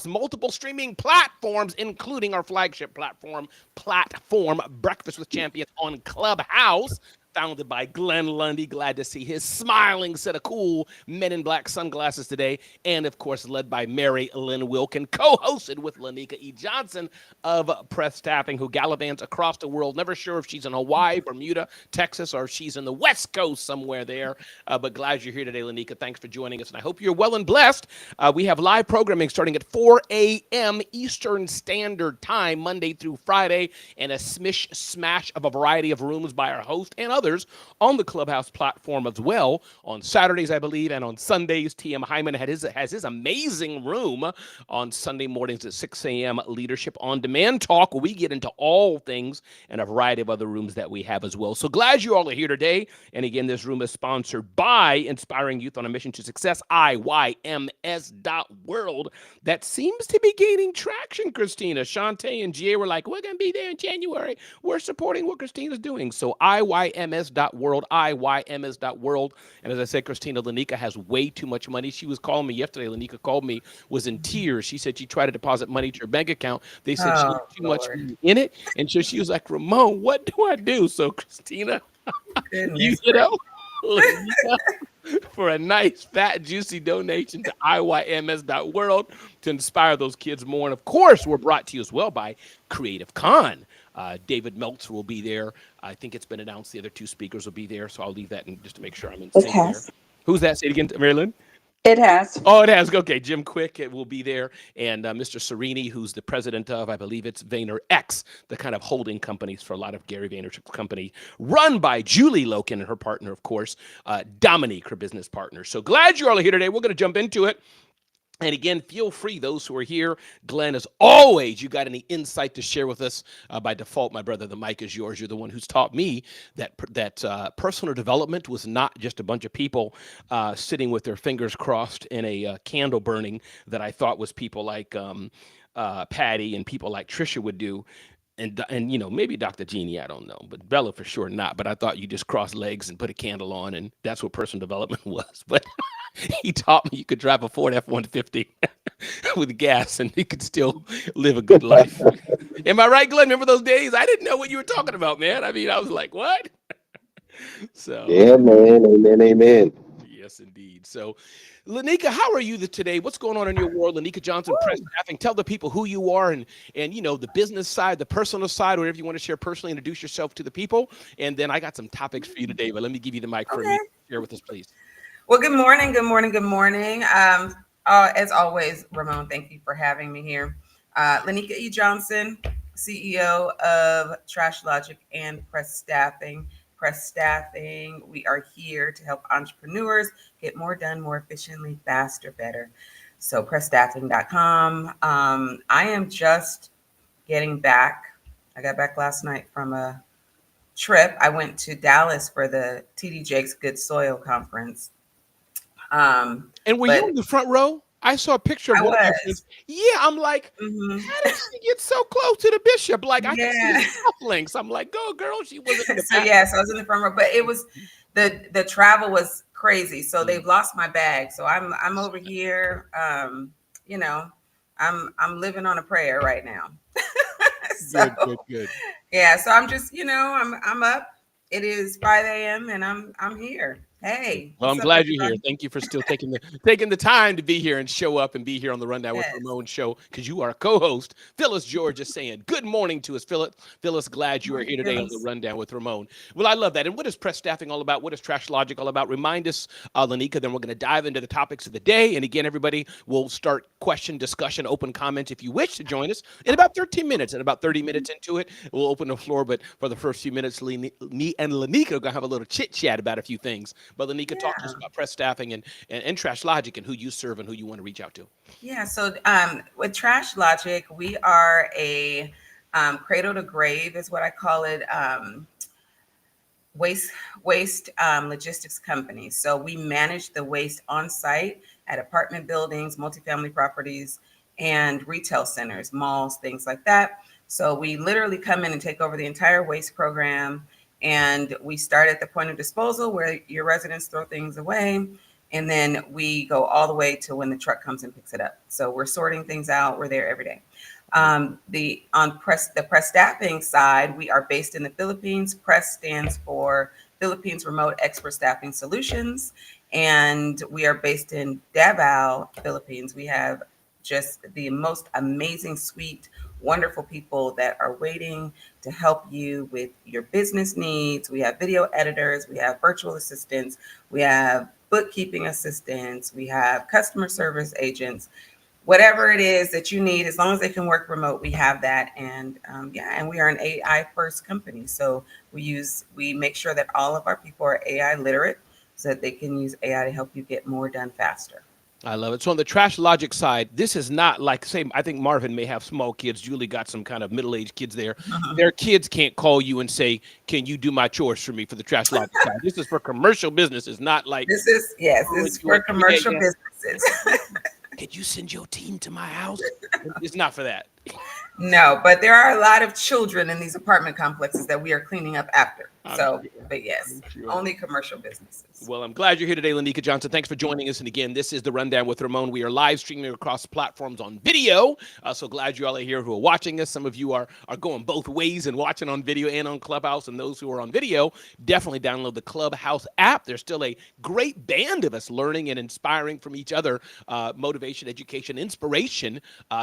multiple streaming platforms, including our flagship platform Breakfast with Champions on Clubhouse, founded by Glenn Lundy. Glad to see his smiling set of cool Men in Black sunglasses today. And of course, led by Mary Lynn Wilkin, co-hosted with Lanika Johnson of Press Staffing, who gallivants across the world. Never sure if she's in Hawaii, Bermuda, Texas, or if she's in the West Coast somewhere there. But glad you're here today, Lanika. Thanks for joining us. And I hope you're well and blessed. We have live programming starting at 4 a.m. Eastern Standard Time, Monday through Friday, and a smash of a variety of rooms by our host and others on the Clubhouse platform as well. On Saturdays, I believe, and on Sundays, TM Hyman has his amazing room on Sunday mornings at 6 a.m. Leadership on Demand Talk, where we get into all things and a variety of other rooms that we have as well. So glad you all are here today. And again, this room is sponsored by Inspiring Youth on a Mission to Success, IYMS.world. That seems to be gaining traction, Christina. Shantae and GA were like, we're going to be there in January. We're supporting what Christina's doing. So IYMS.world, IYMS.world. And as I said, Christina, Lanika has way too much money. She was calling me yesterday. Lanika called me, was in tears. She said she tried to deposit money to her bank account. They said she had too much money in it. And so she was like, Ramon, what do I do? So Christina, you know, Lanika, for a nice, fat, juicy donation to IYMS.world to inspire those kids more. And of course, we're brought to you as well by Creative Con. David Meltzer will be there. I think it's been announced the other two speakers will be there. So I'll leave that in just to make sure I'm in sync there. Who's that? Say it again, Marilyn. It has. Oh, it has. Okay, Jim Quick will be there, and Mr. Serini, who's the president of, I believe it's VaynerX, the kind of holding companies for a lot of Gary Vaynerchuk's company, run by Julie Loken and her partner, of course, Dominique, her business partner. So glad you all are here today. We're going to jump into it. And again, feel free, those who are here. Glenn, as always, you got any insight to share with us? By default, my brother, the mic is yours. You're the one who's taught me that personal development was not just a bunch of people sitting with their fingers crossed in a candle burning that I thought was people like Patty and people like Trisha would do. And you know, maybe Dr. Jeannie, I don't know, but Bella for sure not. But I thought you just cross legs and put a candle on, and that's what personal development was. But he taught me you could drive a Ford F-150 with gas, and you could still live a good life. Am I right, Glenn? Remember those days? I didn't know what you were talking about, man. I mean, I was like, what? So yeah, man. Amen. Amen. yes, indeed. So, Lanika, how are you today? What's going on in your world? Lanika Johnson, Press Staffing. Tell the people who you are and you know, the business side, the personal side, whatever you want to share personally. Introduce yourself to the people, and then I got some topics for you today. But let me give you the mic for me. Share with us, please. Well, good morning. Good morning. Good morning. As always, Ramon, thank you for having me here. Lanika Johnson, CEO of Trash Logic and Press Staffing. Press Staffing, we are here to help entrepreneurs get more done more efficiently, faster, better. So pressstaffing.com. I am just getting back. I got back last night from a trip. I went to Dallas for the TD Jakes Good Soil Conference. And were you in the front row? I saw a picture of one of my friends. Yeah, I'm like, how did she get so close to the bishop? Like, I can see the cufflinks. I'm like, go, girl. She wasn't in the back. So I was in the front row, but it was the travel was crazy. So they've lost my bag. So I'm over here. You know, I'm living on a prayer right now. So, good. Yeah. So I'm just, you know, I'm up. It is 5 a.m. and I'm here. Hey. Well, I'm glad you're here. Thank you for still taking the time to be here and show up and be here on the Rundown with Ramon show, because you are a co-host. Phyllis George is saying good morning to us. Phyllis, glad you are here today on the Rundown with Ramon. Well, I love that. And what is Press Staffing all about? What is Trash Logic all about? Remind us, Lanika, then we're going to dive into the topics of the day. And again, everybody, will start question, discussion, open comments if you wish to join us in about 13 minutes. And about 30 minutes into it, we'll open the floor. But for the first few minutes, me and Lanika are going to have a little chit-chat about a few things. But Lanika, talk to us about Press Staffing and Trash Logic and who you serve and who you want to reach out to. Yeah, so with Trash Logic, we are a cradle to grave is what I call it, waste logistics company. So we manage the waste on site at apartment buildings, multifamily properties, and retail centers, malls, things like that. So we literally come in and take over the entire waste program. And we start at the point of disposal where your residents throw things away. And then we go all the way to when the truck comes and picks it up. So we're sorting things out. We're there every day. The press staffing side, we are based in the Philippines. Press stands for Philippines Remote Expert Staffing Solutions, and we are based in Davao, Philippines. We have just the most amazing, sweet, wonderful people that are waiting to help you with your business needs. We have video editors, we have virtual assistants, we have bookkeeping assistants, we have customer service agents. Whatever it is that you need, as long as they can work remote, we have that. And and we are an AI first company. So we make sure that all of our people are AI literate so that they can use AI to help you get more done faster. I love it. So on the Trash Logic side, this is not like, say, I think Marvin may have small kids. Julie got some kind of middle-aged kids there. Their kids can't call you and say, can you do my chores for me for the Trash Logic side? This is for commercial business. It's not like. This is for commercial businesses. Can you send your team to my house? It's not for that. No, but there are a lot of children in these apartment complexes that we are cleaning up after. But yes, only commercial businesses. Well, I'm glad you're here today, Lanika Johnson. Thanks for joining us. And again, this is the Rundown with Ramon. We are live streaming across platforms on video. So glad you all are here who are watching us. Some of you are going both ways and watching on video and on Clubhouse. And those who are on video, definitely download the Clubhouse app. There's still a great band of us learning and inspiring from each other, motivation, education, inspiration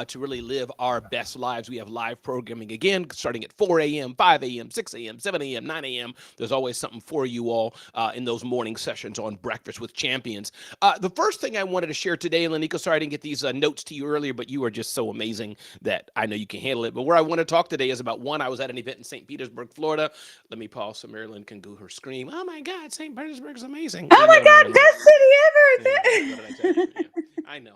to really live our best lives. We have live programming again, starting at 4 a.m., 5 a.m., 6 a.m., 7 a.m., 9 a.m. There's always something for you all in those morning sessions on Breakfast with Champions. The first thing I wanted to share today, Lanika, sorry I didn't get these notes to you earlier, but you are just so amazing that I know you can handle it. But where I want to talk today is about I was at an event in St. Petersburg, Florida. Let me pause so Marilyn can go her scream. Oh my God, St. Petersburg is amazing. Oh my God, best city ever. What did I tell you? Yeah, I know.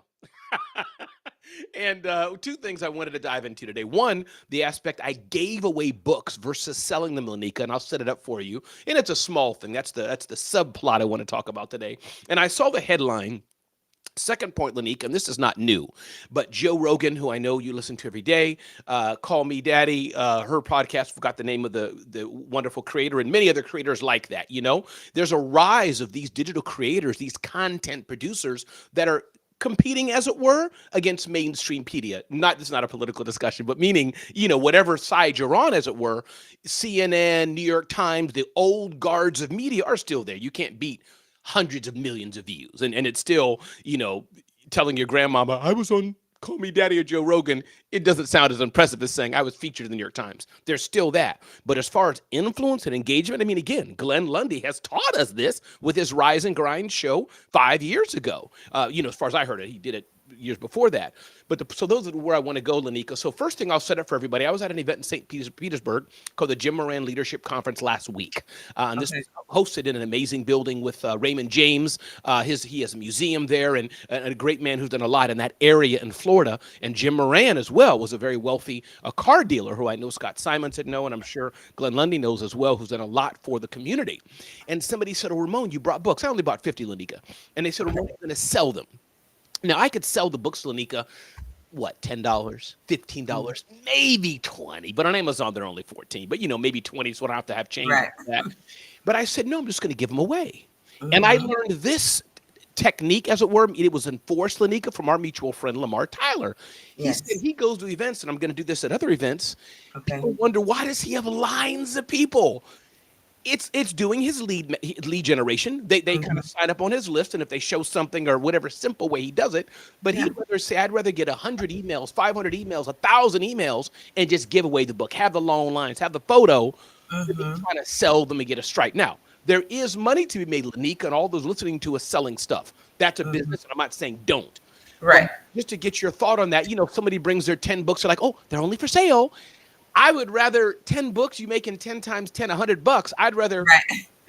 And two things I wanted to dive into today. One, the aspect I gave away books versus selling them, Lanika, and I'll set it up for you. And it's a small thing. That's the subplot I want to talk about today. And I saw the headline. Second point, Lanika, and this is not new, but Joe Rogan, who I know you listen to every day, Call Me Daddy, her podcast, forgot the name of the wonderful creator, and many other creators like that. You know, there's a rise of these digital creators, these content producers that are competing, as it were, against mainstream media. This is not a political discussion, but meaning, whatever side you're on, as it were, CNN, New York Times, the old guards of media are still there. You can't beat hundreds of millions of views. And it's still, telling your grandmama, I was on Call Me Daddy or Joe Rogan, it doesn't sound as impressive as saying I was featured in the New York Times. There's still that. But as far as influence and engagement, I mean, again, Glenn Lundy has taught us this with his Rise and Grind show 5 years ago. As far as I heard it, he did it years before that. So those are where I want to go, Lanika. So first thing I'll set up for everybody, I was at an event in St. Petersburg called the Jim Moran Leadership Conference last week. And this was hosted in an amazing building with Raymond James. He has a museum there and a great man who's done a lot in that area in Florida. And Jim Moran as well was a very wealthy car dealer who I know Scott Simons had known, and I'm sure Glenn Lundy knows as well, who's done a lot for the community. And somebody said, oh, Ramon, you brought books. I only bought 50, Lanika. And they said, Ramon, I'm going to sell them. Now, I could sell the books, Lanika, what, $10, $15, maybe 20, but on Amazon, they're only 14, but maybe 20, so I don't have to have change like that. But I said, no, I'm just going to give them away. And I learned this technique, as it were. It was enforced, Lanika, from our mutual friend, Lamar Tyler. He said he goes to events, and I'm going to do this at other events. People wonder, why does he have lines of people? It's doing his lead generation. They kind of sign up on his list, and if they show something or whatever simple way he does it, but he'd rather say, I'd rather get 100 emails, 500 emails, 1,000 emails, and just give away the book, have the long lines, have the photo, trying to sell them and get a strike. Now, there is money to be made, Lanika, and all those listening to us selling stuff. That's a business, and I'm not saying don't. Right. But just to get your thought on that, if somebody brings their 10 books, they're like, oh, they're only for sale. I would rather 10 books, you making 10 times 10, $100. I'd rather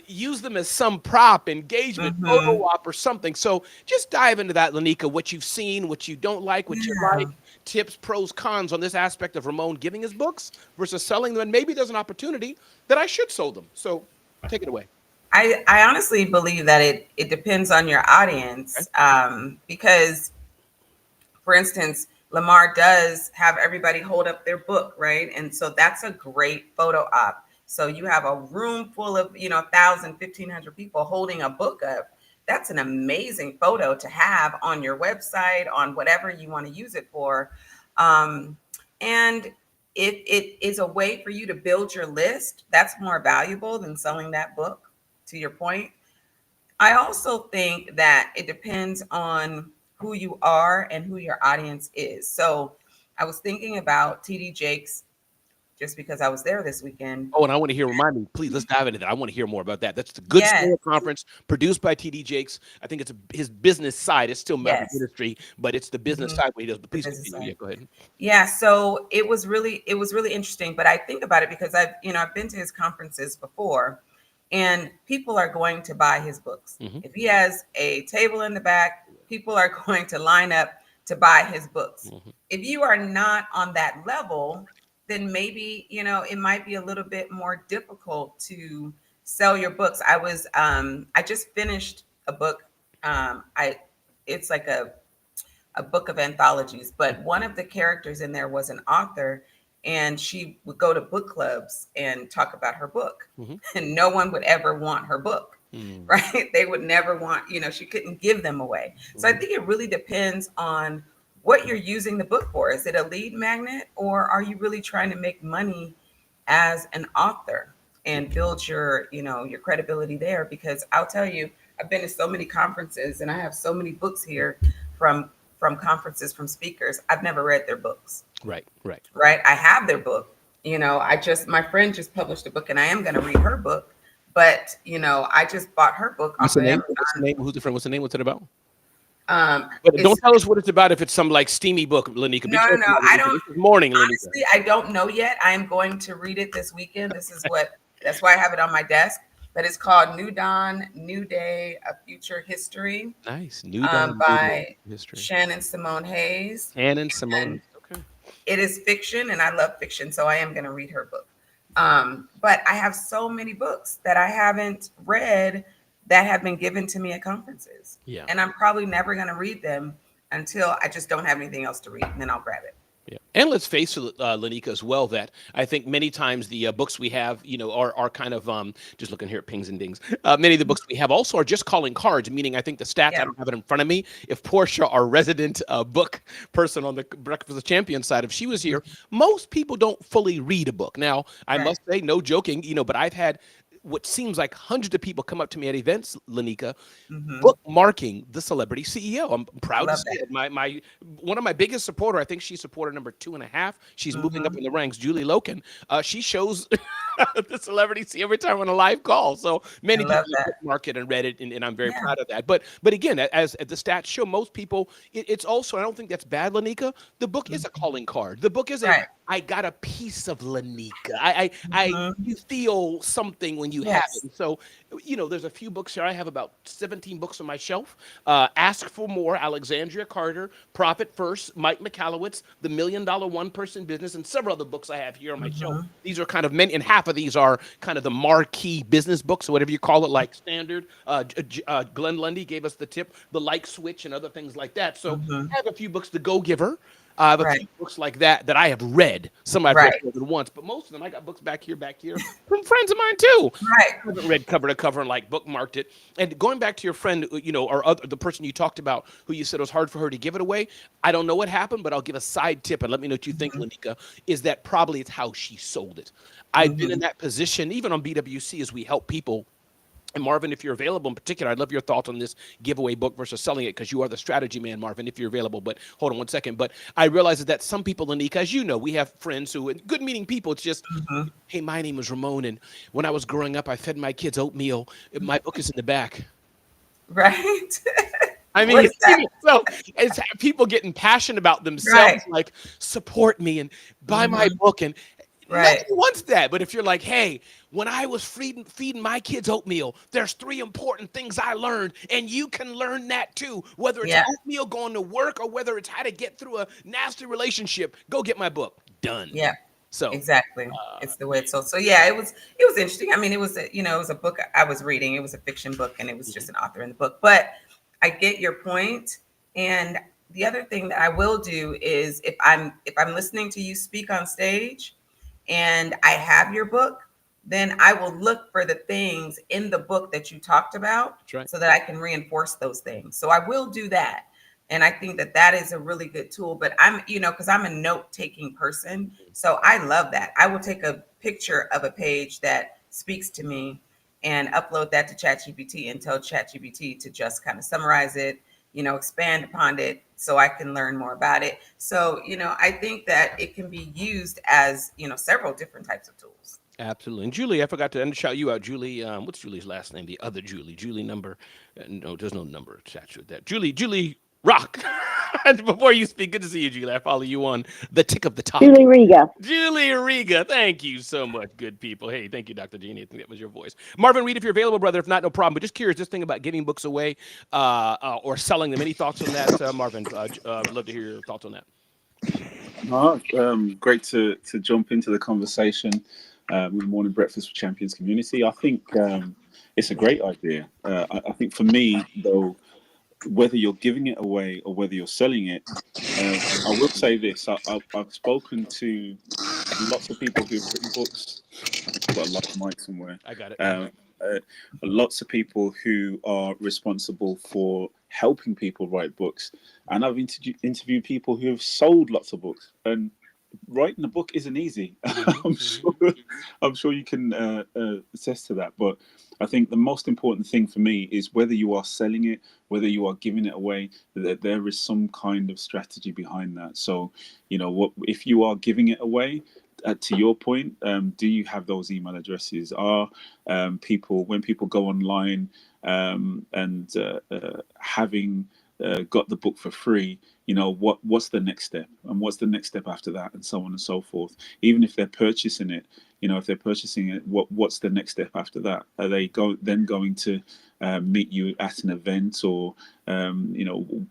use them as some prop, engagement, photo op or something. So just dive into that, Lanika, what you've seen, what you don't like, what you like, tips, pros, cons on this aspect of Ramon giving his books versus selling them. And maybe there's an opportunity that I should sell them. So take it away. I honestly believe that it depends on your audience, because, for instance, Lamar does have everybody hold up their book, right? And so that's a great photo op. So you have a room full of, 1,000, 1,500 people holding a book up. that's an amazing photo to have on your website, on whatever you want to use it for. And if it is a way for you to build your list, that's more valuable than selling that book, to your point. I also think that it depends on who you are and who your audience is. So I was thinking about TD Jakes just because I was there this weekend. Oh, and I want to hear, remind me, please, let's dive into that. I want to hear more about that. That's the Good Yes, Soil Conference produced by TD Jakes. I think it's his business side. It's still yes, ministry, but it's the business mhm, side where he does. But the please business continue. Yeah, side. go ahead. Yeah, so it was really interesting. But I think about it because I've been to his conferences before, and people are going to buy his books. Hmm. If he has a table in the back, people are going to line up to buy his books. Hmm. If you are not on that level, then maybe it might be a little bit more difficult to sell your books. I just finished a book. I It's like a book of anthologies, but one of the characters in there was an author, and she would go to book clubs and talk about her book, Hmm. and no one would ever want her book, Hmm. right? They would never want, she couldn't give them away. So I think it really depends on what you're using the book for. Is it a lead magnet, or are you really trying to make money as an author and build your credibility there? Because I'll tell you, I've been to so many conferences and I have so many books here from conferences, from speakers. I've never read their books. Right, right. Right? I have their book. My friend just published a book, and I am going to read her book. But I just bought her book What's off the of name? What's the Amazon. name? Who's the friend? What's the name? What's it about? But don't It's tell us what it's about if it's some like steamy book, Lanika. Be No, no, careful, no. I Lanika. don't. This is morning, Lanika. Honestly, I don't know yet. I am going to read it this weekend. That's why I have it on my desk. But it's called New Dawn, New Day, A Future History, Nice. New Dawn, New Day by history. Shannon Simone Hayes. Ann Simone. And Okay. it is fiction, and I love fiction, so I am going to read her book. But I have so many books that I haven't read that have been given to me at conferences. Yeah. And I'm probably never going to read them until I just don't have anything else to read, and then I'll grab it. Yeah, and let's face it, Lanika, as well, that I think many times the books we have, are kind of just looking here at pings and dings. Many of the books we have also are just calling cards, meaning I think the stats, I Yeah. don't have it in front of me. If Portia, our resident book person on the Breakfast with Champions side, if she was here, most people don't fully read a book. Now, I Right. must say, no joking, but I've had what seems like hundreds of people come up to me at events, Lanika, Hmm. bookmarking the celebrity CEO. I'm I proud to love say that. it. My one of my biggest supporter, I think she's supporter number 2.5. She's moving up Hmm. in the ranks. Julie Loken. She shows the celebrity CEO every time on a live call. So I many love people that. have bookmarked it and read it, and I'm very Yeah. proud of that. But again, as the stats show, most people, it's also, I don't think that's bad, Lanika. The book is a Mhm. calling card. The book is Right. I got a piece of Lanika. I Hmm. you feel something when you have it. Yes. And so, there's a few books here. I have about 17 books on my shelf. Ask for More, Alexandria Carter, Profit First, Mike McAllowitz, The $1,000,000 One Person Business, and several other books I have here on my shelf. Hmm. These are kind of many, and half of these are kind of the marquee business books, or whatever you call it, like Standard. Glenn Lundy gave us the tip, The Like Switch, and other things like that. So Hmm. I have a few books, The Go Giver. I have a Right. few books like that I have read. Some I've read Right. more than once, but most of them I got books back here from friends of mine too. Right. I haven't read cover to cover and like bookmarked it. And going back to your friend, or the person you talked about, who you said it was hard for her to give it away. I don't know what happened, but I'll give a side tip and let me know what you think, Hmm. Lanika. Is that probably it's how she sold it? I've been in Hmm. that position, even on BWC, as we help people. And Marvin, if you're available in particular, I'd love your thoughts on this giveaway book versus selling it, because you are the strategy man, Marvin, if you're available. But hold on one second. But I realize that some people, Lanika, as you know, we have friends who, and good meaning people, it's just, Hmm. hey, my name is Ramon, and when I was growing up, I fed my kids oatmeal. My book is in the back. Right. I What mean, is that? so it's people getting passionate about Right. themselves, like support me and buy my Hmm. book, and nobody Right. wants that. But if you're like, hey, when I was feeding my kids oatmeal, there's 3 important things I learned, and you can learn that too. Whether it's Yeah. oatmeal going to work or whether it's how to get through a nasty relationship, go get my book. Done. Yeah. So, Exactly. uh, It's the way it's sold. So yeah, it was interesting. I mean, it was a book I was reading. It was a fiction book, and it was mhm, just an author in the book. But I get your point. And the other thing that I will do is, if I'm listening to you speak on stage and I have your book, then I will look for the things in the book that you talked about That's right. so that I can reinforce those things. So I will do that. And I think that that is a really good tool. But I'm, because I'm a note taking person. So I love that. I will take a picture of a page that speaks to me and upload that to ChatGPT and tell ChatGPT to just kind of summarize it, expand upon it so I can learn more about it. So, I think that it can be used as, several different types of tools. Absolutely. And Julie, I forgot to shout you out. Julie, what's Julie's last name? The other Julie. Julie number. No, there's no number attached with that. Julie Rock. Before you speak, good to see you, Julie. I follow you on the tick of the talk. Julie Riga. Julie Riga. Thank you so much, good people. Hey, thank you, Dr. Jeannie. I think that was your voice. Marvin Reed, if you're available, brother. If not, no problem. But just curious, this thing about giving books away or selling them. Any thoughts on that, Marvin? I'd love to hear your thoughts on that. Great to jump into the conversation with the Morning Breakfast with Champions community. I think it's a great idea. I think for me, though, whether you're giving it away or whether you're selling it, I will say this. I've spoken to lots of people who've written books. I've got a lot of mic somewhere. I got it. Lots of people who are responsible for helping people write books. And I've interviewed people who have sold lots of books. And writing a book isn't easy. I'm sure you can attest to that. But I think the most important thing for me is whether you are selling it, whether you are giving it away, that there is some kind of strategy behind that. So, what if you are giving it away? To your point, do you have those email addresses? Are people, when people go online and having got the book for free, what's the next step, and what's the next step after that, and so on and so forth. Even if they're purchasing it, what's the next step after that? Are they then going to meet you at an event, or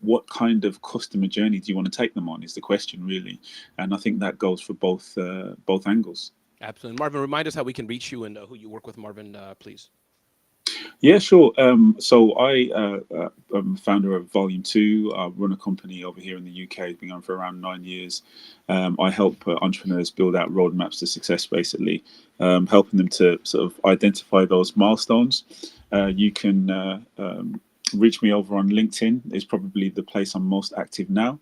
what kind of customer journey do you want to take them on is the question, really. And I think that goes for both angles. Absolutely. Marvin, remind us how we can reach you and who you work with, Marvin, please. Yeah, sure. So I am founder of Volume 2. I run a company over here in the UK. It's been going for around 9 years. I help entrepreneurs build out roadmaps to success, basically, helping them to sort of identify those milestones. You can reach me over on LinkedIn. It's probably the place I'm most active now.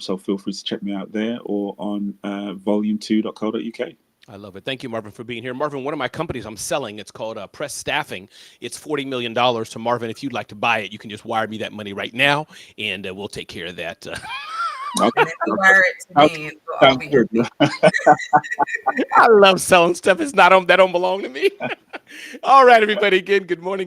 So feel free to check me out there, or on volume2.co.uk. I love it. Thank you, Marvin, for being here. Marvin, one of my companies I'm selling, it's called Press Staffing. It's $40 million. So, Marvin, if you'd like to buy it, you can just wire me that money right now, and we'll take care of that. And if you wire it to me, we'll all be happy. I love selling stuff. That don't belong to me. All right, everybody. Again, good morning.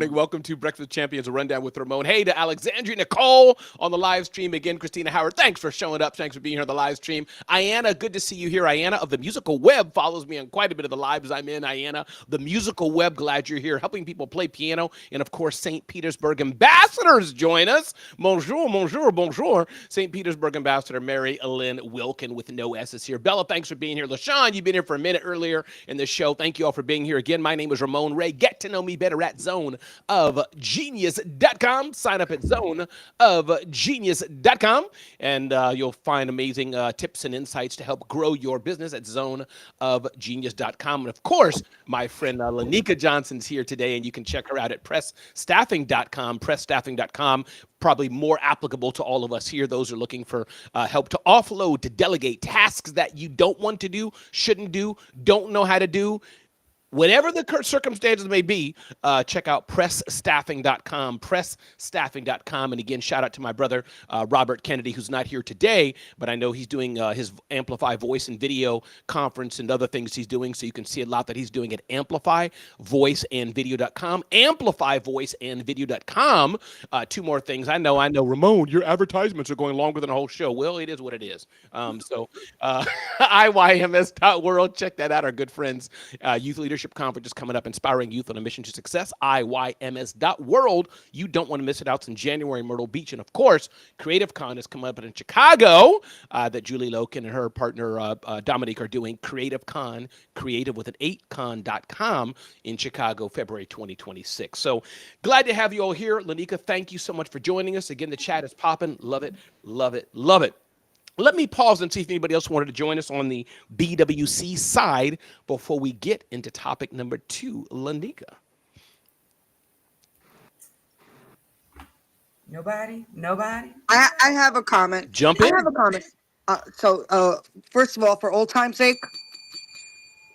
Welcome to Breakfast Champions, a rundown with Ramon. Hey, to Alexandria Nicole on the live stream. Again, Christina Howard, thanks for showing up. Thanks for being here on the live stream. Ayana, good to see you here. Ayana of the Musical Web follows me on quite a bit of the lives I'm in. Ayana, the Musical Web, glad you're here, helping people play piano. And, of course, St. Petersburg ambassadors join us. Bonjour. St. Petersburg ambassador Mary Lynn Wilkin with no S's here. Bella, thanks for being here. LaShawn, you've been here for a minute earlier in the show. Thank you all for being here. Again, my name is Ramon Ray. Get to know me better at zoneofgenius.com. Sign up at zoneofgenius.com, and you'll find amazing tips and insights to help grow your business at zoneofgenius.com. And, of course, my friend Lanika Johnson's here today, and you can check her out at pressstaffing.com. Pressstaffing.com, probably more applicable to all of us here. Those are looking for help to offload, to delegate tasks that you don't want to do, shouldn't do, don't know how to do. Whatever the circumstances may be, check out pressstaffing.com, pressstaffing.com. And again, shout out to my brother, Robert Kennedy, who's not here today, but I know he's doing his Amplify Voice and Video conference and other things he's doing. So you can see a lot that he's doing at amplifyvoiceandvideo.com, amplifyvoiceandvideo.com. Two more things. I know, Ramon, your advertisements are going longer than a whole show. Well, it is what it is. IYMS.world, check that out. Our good friends, Youth Leadership Conference is coming up, inspiring youth on a mission to success. IYMS.world. You don't want to miss it. Out in January in Myrtle Beach. And of course, Creative Con is coming up in Chicago that Julie Loken and her partner Dominique are doing. Creative Con, creative with an 8con.com in Chicago, February 2026. So glad to have you all here. Lanika, thank you so much for joining us. Again, the chat is popping. Love it. Let me pause and see if anybody else wanted to join us on the BWC side before we get into topic number 2. Lanika. Nobody. I have a comment. Jump I in. have a comment. First of all, for old time's sake,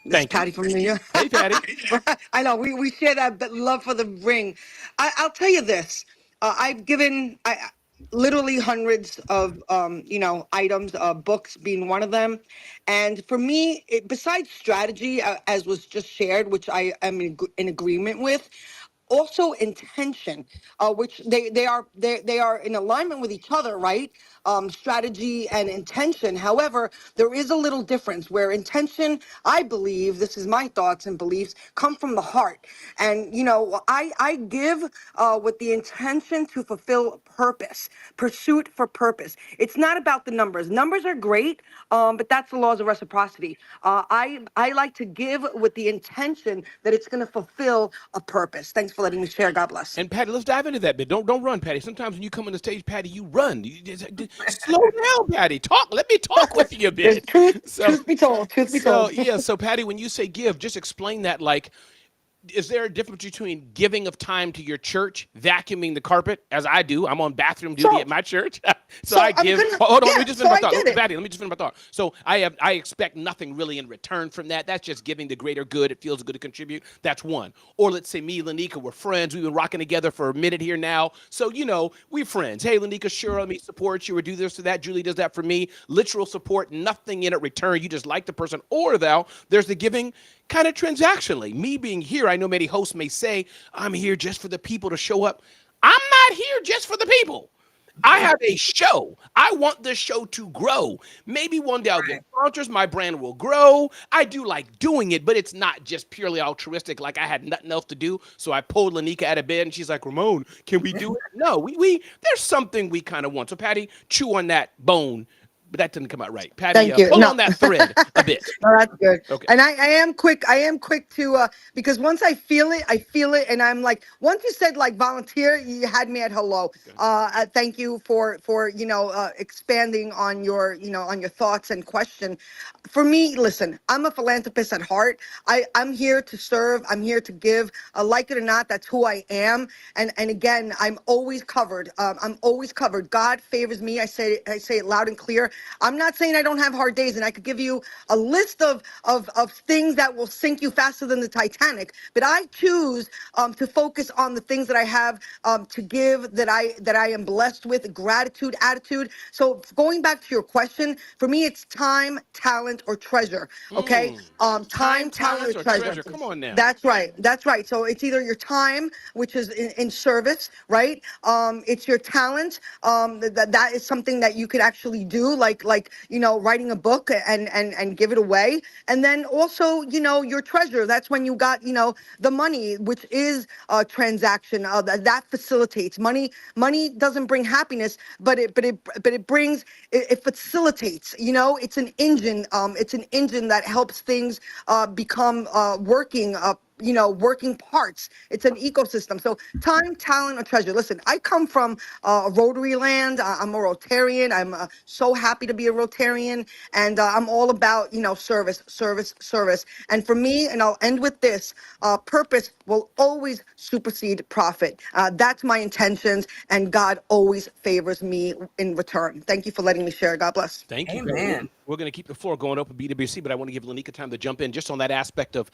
this is Thank you. Patty from New York. Hey, Patty. I know we share that love for the ring. I'll tell you this. I've given literally hundreds of items, books being one of them, and for me, besides strategy, as was just shared, which I am in agreement with. Also intention, which they are in alignment with each other, right? Strategy and intention. However, there is a little difference where intention, I believe, this is my thoughts and beliefs, come from the heart. And I give with the intention to fulfill purpose, pursuit for purpose. It's not about the numbers. Numbers are great, but that's the laws of reciprocity. I like to give with the intention that it's going to fulfill a purpose. Thanks for letting me share. God bless. And Patty, let's dive into that bit. Don't run, Patty. Sometimes when you come on the stage, Patty, you run. Slow down, Patty. Talk. Let me talk with you a There's bit. truth be told. Truth be told. Yeah. So Patty, when you say give, just explain that. Like, is there a difference between giving of time to your church, vacuuming the carpet, as I do? I'm on bathroom duty at my church, so I I'm give. gonna- Hold on, let yeah, me just so finish I my thought. get it. Patty, let me just finish my thought. So I expect nothing really in return from that. That's just giving the greater good. It feels good to contribute. That's one. Or let's say me, Lanika, we're friends. We've been rocking together for a minute here now, so we're friends. Hey, Lanika, sure, let me support you or do this or that. Julie does that for me. Literal support, nothing in it return. You just like the person. Or there's the giving kind of transactionally. Me being here, I know many hosts may say, I'm here just for the people to show up. I'm not here just for the people. I have a show. I want this show to grow. Maybe one day I'll get sponsors. My brand will grow. I do like doing it, but it's not just purely altruistic. Like I had nothing else to do, so I pulled Lanika out of bed, and she's like, "Ramon, can we do it?" No, we there's something we kind of want. So Patty, chew on that bone, but that didn't come out right. Patty, Thank you. pull No. on that thread a bit. No, that's good. Okay. And I am quick. I am quick to because once I feel it, and I'm like, once you said like volunteer, you had me at hello. Thank you for expanding on your on your thoughts and question. For me, listen, I'm a philanthropist at heart. I'm here to serve. I'm here to give. Like it or not, that's who I am. And again, I'm always covered. I'm always covered. God favors me. I say it loud and clear. I'm not saying I don't have hard days, and I could give you a list of things that will sink you faster than the Titanic. But I choose to focus on the things that I have to give, that I am blessed with, gratitude, attitude. So going back to your question, for me, it's time, talent, or treasure. Okay, time, talent, or treasure. Come on now. That's right. That's right. So it's either your time, which is in service, right? It's your talent. That is something that you could actually do, like writing a book and give it away. And then also, your treasure. That's when you got the money, which is a transaction. That facilitates money. Money doesn't bring happiness, but it brings it facilitates. It's an engine. It's an engine that helps things become working. Working parts. It's an ecosystem. So time, talent, or treasure. Listen, I come from Rotary land. I'm a Rotarian. I'm so happy to be a Rotarian, and I'm all about service, service, service. And for me, and I'll end with this: purpose will always supersede profit. That's my intentions, and God always favors me in return. Thank you for letting me share. God bless. Thank you. Amen. We're going to keep the floor going open BWC, but I want to give Lanika time to jump in just on that aspect of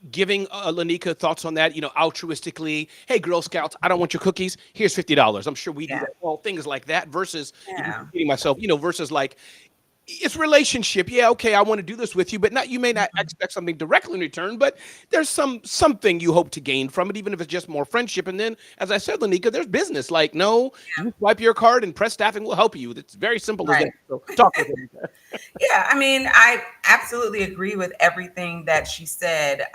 giving. Lanika, thoughts on that? Altruistically. Hey, Girl Scouts, I don't want your cookies. Here's $50. I'm sure we do that. Well, things like that versus repeating myself. Versus like. It's relationship. Yeah, okay, I want to do this with you, but you may not expect something directly in return, but there's something you hope to gain from it, even if it's just more friendship. And then, as I said, Lanika, there's business. Like, no, you swipe your card and press staffing will help you. It's very simple as that. So talk with them. Yeah, I mean, I absolutely agree with everything that she said.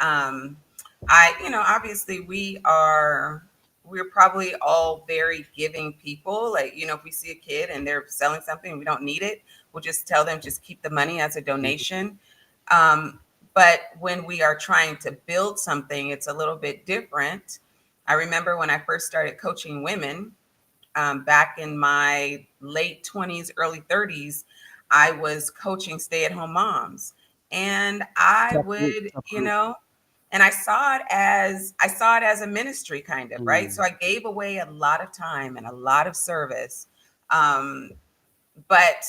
Obviously we're probably all very giving people. Like, if we see a kid and they're selling something and we don't need it, we'll just tell them, just keep the money as a donation. But when we are trying to build something, it's a little bit different. I remember when I first started coaching women back in my late 20s, early 30s, I was coaching stay-at-home moms, and I Tough group, would, tough you group. know, and I saw it as a ministry kind of, right? So Mm. I gave away a lot of time and a lot of service. Um, but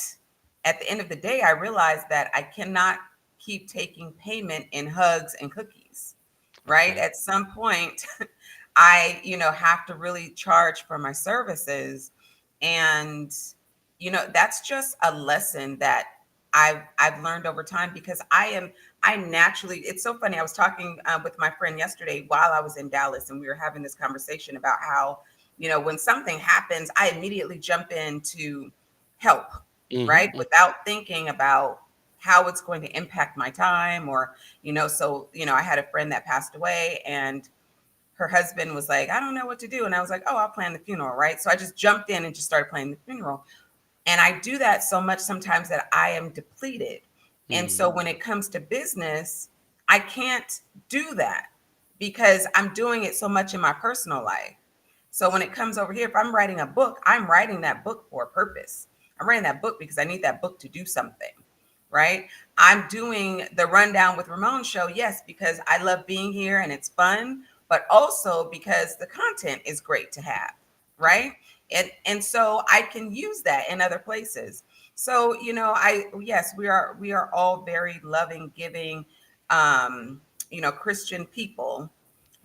at the end of the day, I realized that I cannot keep taking payment in hugs and cookies, right? Okay. At some point, I, have to really charge for my services. And, that's just a lesson that I've learned over time, because I naturally, it's so funny. I was talking with my friend yesterday while I was in Dallas, and we were having this conversation about how, when something happens, I immediately jump in to help, right? Mm-hmm. Without thinking about how it's going to impact my time, or, I had a friend that passed away, and her husband was like, I don't know what to do. And I was like, oh, I'll plan the funeral, right? So I just jumped in and just started planning the funeral. And I do that so much sometimes that I am depleted. And so Mm. when it comes to business, I can't do that because I'm doing it so much in my personal life. So when it comes over here, if I'm writing a book, I'm writing that book for a purpose. I'm writing that book because I need that book to do something, right? I'm doing the Rundown with Ramon show, yes, because I love being here and it's fun, but also because the content is great to have, right? And so I can use that in other places. So, yes, we are all very loving, giving, Christian people,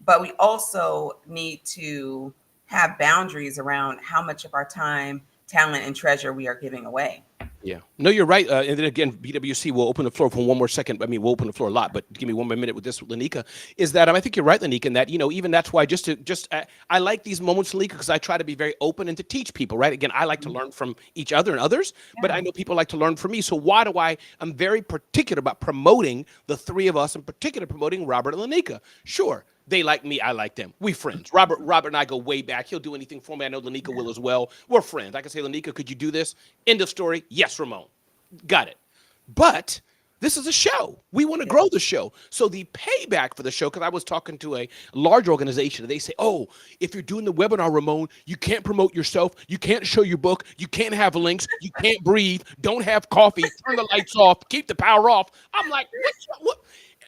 but we also need to have boundaries around how much of our time, talent, and treasure we are giving away. Yeah. No, you're right. And then again, BWC will open the floor for one more second. I mean, we'll open the floor a lot, but give me one more minute with this, Lanika. Is that I think you're right, Lanika, in that, even that's why I like these moments, Lanika, because I try to be very open and to teach people, right? Again, I like to learn from each other and others, but I know people like to learn from me. So why do I'm very particular about promoting the three of us, in particular promoting Robert and Lanika. Sure. They like me. I like them. We friends. Robert and I go way back. He'll do anything for me. I know Lanika will as well. We're friends. I can say, Lanika, could you do this? End of story. Yes, Ramon. Got it. But this is a show. We want to grow the show. So the payback for the show, because I was talking to a large organization, and they say, oh, if you're doing the webinar, Ramon, you can't promote yourself. You can't show your book. You can't have links. You can't breathe. Don't have coffee. Turn the lights off. Keep the power off. I'm like, what?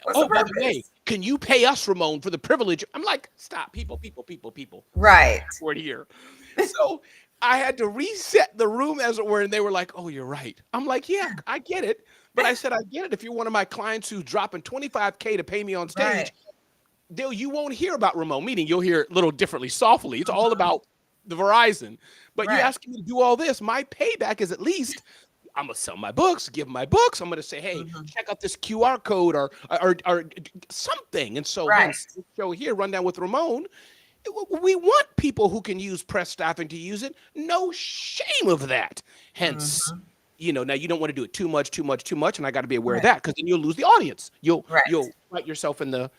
What's the Oh, by the way, purpose? can you pay us, Ramon, for the privilege? I'm like, stop, people. Right. Word here. So I had to reset the room, as it were, and they were like, oh, you're right. I'm like, yeah, I get it. But I said, I get it. If you're one of my clients who's dropping $25K to pay me on stage, Right. you won't hear about Ramon, meaning you'll hear it a little differently, softly. It's all about the Verizon. But you Right. asking me to do all this, my payback is at least I'm gonna sell my books, give my books. I'm gonna say, hey, check out this QR code or something. And so Right. hence the show here, Rundown with Ramon. We want people who can use press staffing to use it. No shame of that. Hence, Mhm. now you don't want to do it too much, and I got to be aware of Right. that because then you'll lose the audience. You'll Right. bite yourself in the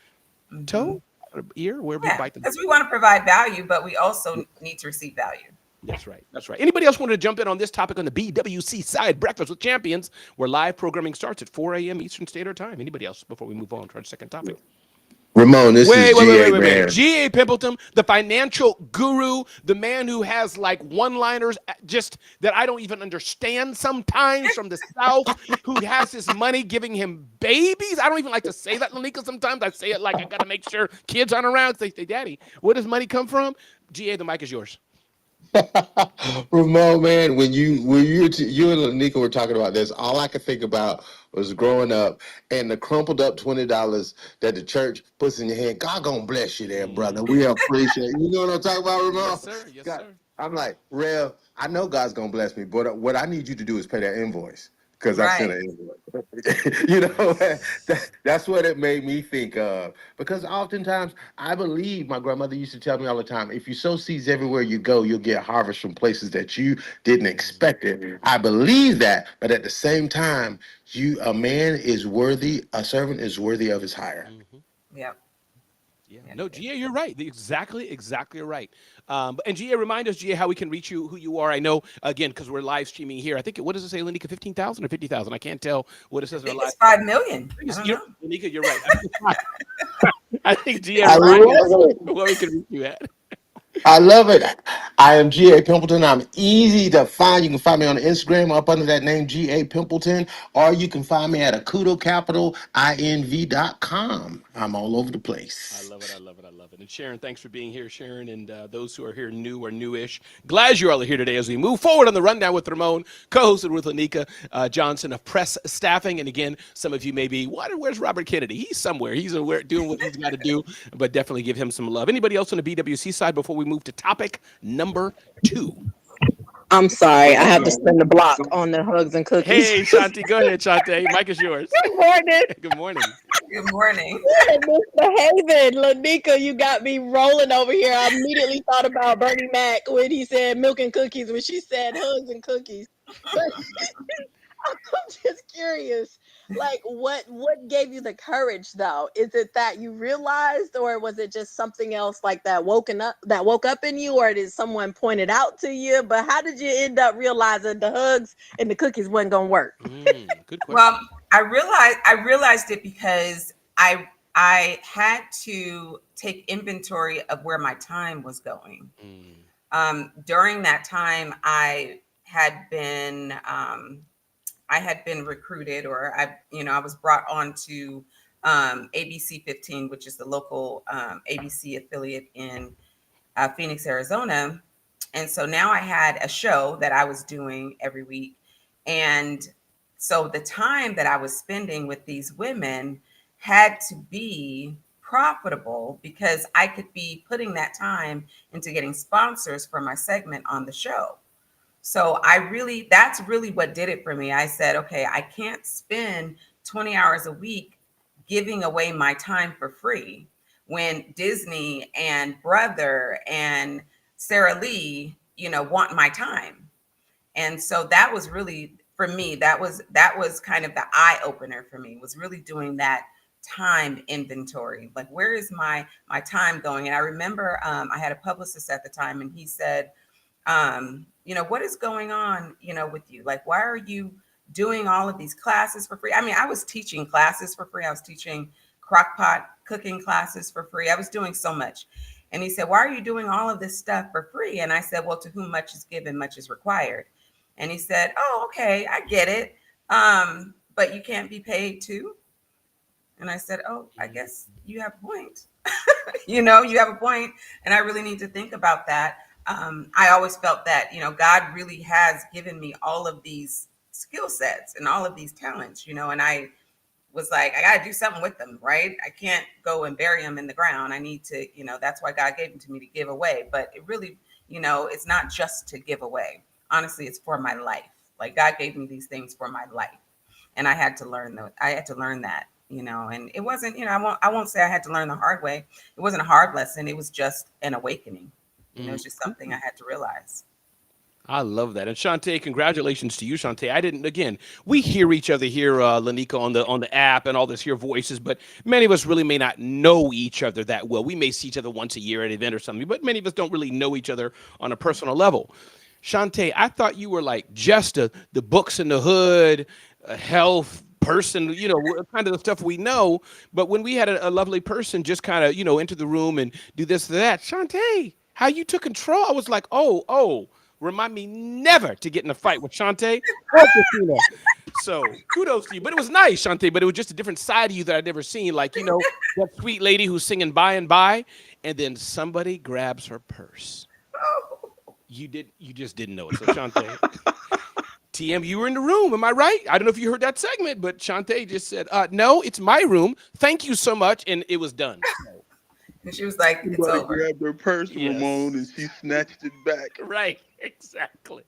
Mhm. toe, or ear, wherever you Yeah, bite them. because we want to provide value, but we also need to receive value. That's right. That's right. Anybody else wanted to jump in on this topic on the BWC side, Breakfast with Champions, where live programming starts at 4 a.m. Eastern Standard Time? Anybody else before we move on to our second topic? Ramon, this is GA, man. G.A. Pimpleton, the financial guru, the man who has like one-liners just that I don't even understand sometimes from the South, who has his money giving him babies. I don't even like to say that, Lanika, sometimes. I say it like I got to make sure kids aren't around. They say, Daddy, where does money come from? G.A., the mic is yours. Ramon, man, when you you and Lanika were talking about this, all I could think about was growing up and the crumpled up $20 that the church puts in your hand. God gonna bless you there, brother. We appreciate it. You know what I'm talking about, Ramon? Yes, sir. Yes, God, sir. I'm like, Rev, I know God's gonna bless me, but what I need you to do is pay that invoice because I sent Right. an invoice. That's what it made me think of. Because oftentimes I believe my grandmother used to tell me all the time, if you sow seeds everywhere you go, you'll get harvest from places that you didn't expect it. I believe that, but at the same time, a servant is worthy of his hire. Yep. Yeah. Yep. No, GA, you're right. Exactly right. And GA, remind us, GA, how we can reach you, who you are. I know, again, because we're live streaming here. I think, what does it say, Lanika, 15,000 or 50,000? I can't tell what it says I in think our it's live. 5 million. I don't know. Lanika, you're right. I think GA, I remind us love it. where we can reach you at. I love it. I am G.A. Pimpleton. I'm easy to find. You can find me on Instagram up under that name, G.A. Pimpleton, or you can find me at akutocapital.inv.com. I'm all over the I place. love it. I love it. I love it. And Sharon, thanks for being here, Sharon, and those who are here new or newish. Glad you all are here today as we move forward on the rundown with Ramon, co-hosted with Lanika Johnson of Press Staffing. And again, some of you may be, where's Robert Kennedy? He's somewhere. He's doing what he's got to do, but definitely give him some love. Anybody else on the BWC side before we move to topic number 2? I'm sorry, I have to spin the block on the hugs and cookies. Hey, Shanti, go ahead, Shanti. Mike is yours. Good morning. Good morning. Good morning. Misbehaving. Lanika, you got me rolling over here. I immediately thought about Bernie Mac when he said milk and cookies, when she said hugs and cookies. But I'm just curious, like what gave you the courage though? Is it that you realized, or was it just something else like that woke up in you, or did someone point it out to you? But how did you end up realizing the hugs and the cookies wasn't gonna work? Good question. Well, I realized it because I had to take inventory of where my time was going. During that time, I had been recruited, or I was brought on to ABC 15, which is the local ABC affiliate in Phoenix, Arizona. And so now I had a show that I was doing every week. And so the time that I was spending with these women had to be profitable because I could be putting that time into getting sponsors for my segment on the show. So that's really what did it for me. I said, okay, I can't spend 20 hours a week giving away my time for free when Disney and Brother and Sarah Lee, want my time. And so that was really, for me, that was kind of the eye opener for me, was really doing that time inventory. Like, where is my time going? And I remember I had a publicist at the time, and he said, what is going on, with you? Like, why are you doing all of these classes for free? I mean, I was teaching classes for free. I was teaching crockpot cooking classes for free. I was doing so much. And he said, why are you doing all of this stuff for free? And I said, well, to whom much is given, much is required. And he said, oh, okay, I get it. But you can't be paid too. And I said, oh, I guess you have a point. You have a point. And I really need to think about that. I always felt that, God really has given me all of these skill sets and all of these talents, and I was like, I got to do something with them, right? I can't go and bury them in the ground. I need to, that's why God gave them to me, to give away. But it really, it's not just to give away. Honestly, it's for my life. Like, God gave me these things for my life. And I had to learn that. And it wasn't, I won't say I had to learn the hard way. It wasn't a hard lesson. It was just an awakening. It's just something I had to realize. I love that. And Shantae, congratulations to you, Shantae. Again, we hear each other here, Lanika, on the app and all this here voices, but many of us really may not know each other that well. We may see each other once a year at an event or something, but many of us don't really know each other on a personal level. Shantae, I thought you were like just the books in the hood, health person, kind of the stuff we know. But when we had a lovely person just kind of, enter the room and do this, that, Shantae, how you took control. I was like, oh, remind me never to get in a fight with Shantae or Christina. So kudos to you. But it was nice, Shantae, but it was just a different side of you that I'd never seen. Like, that sweet lady who's singing By and By, and then somebody grabs her purse. You just didn't know it. So Shantae, TM, you were in the room. Am I right? I don't know if you heard that segment, but Shantae just said, no, it's my room. Thank you so much. And it was done. And she was like, it's over. Grabbed her purse, yes. Ramon, and she snatched it back. Right, exactly.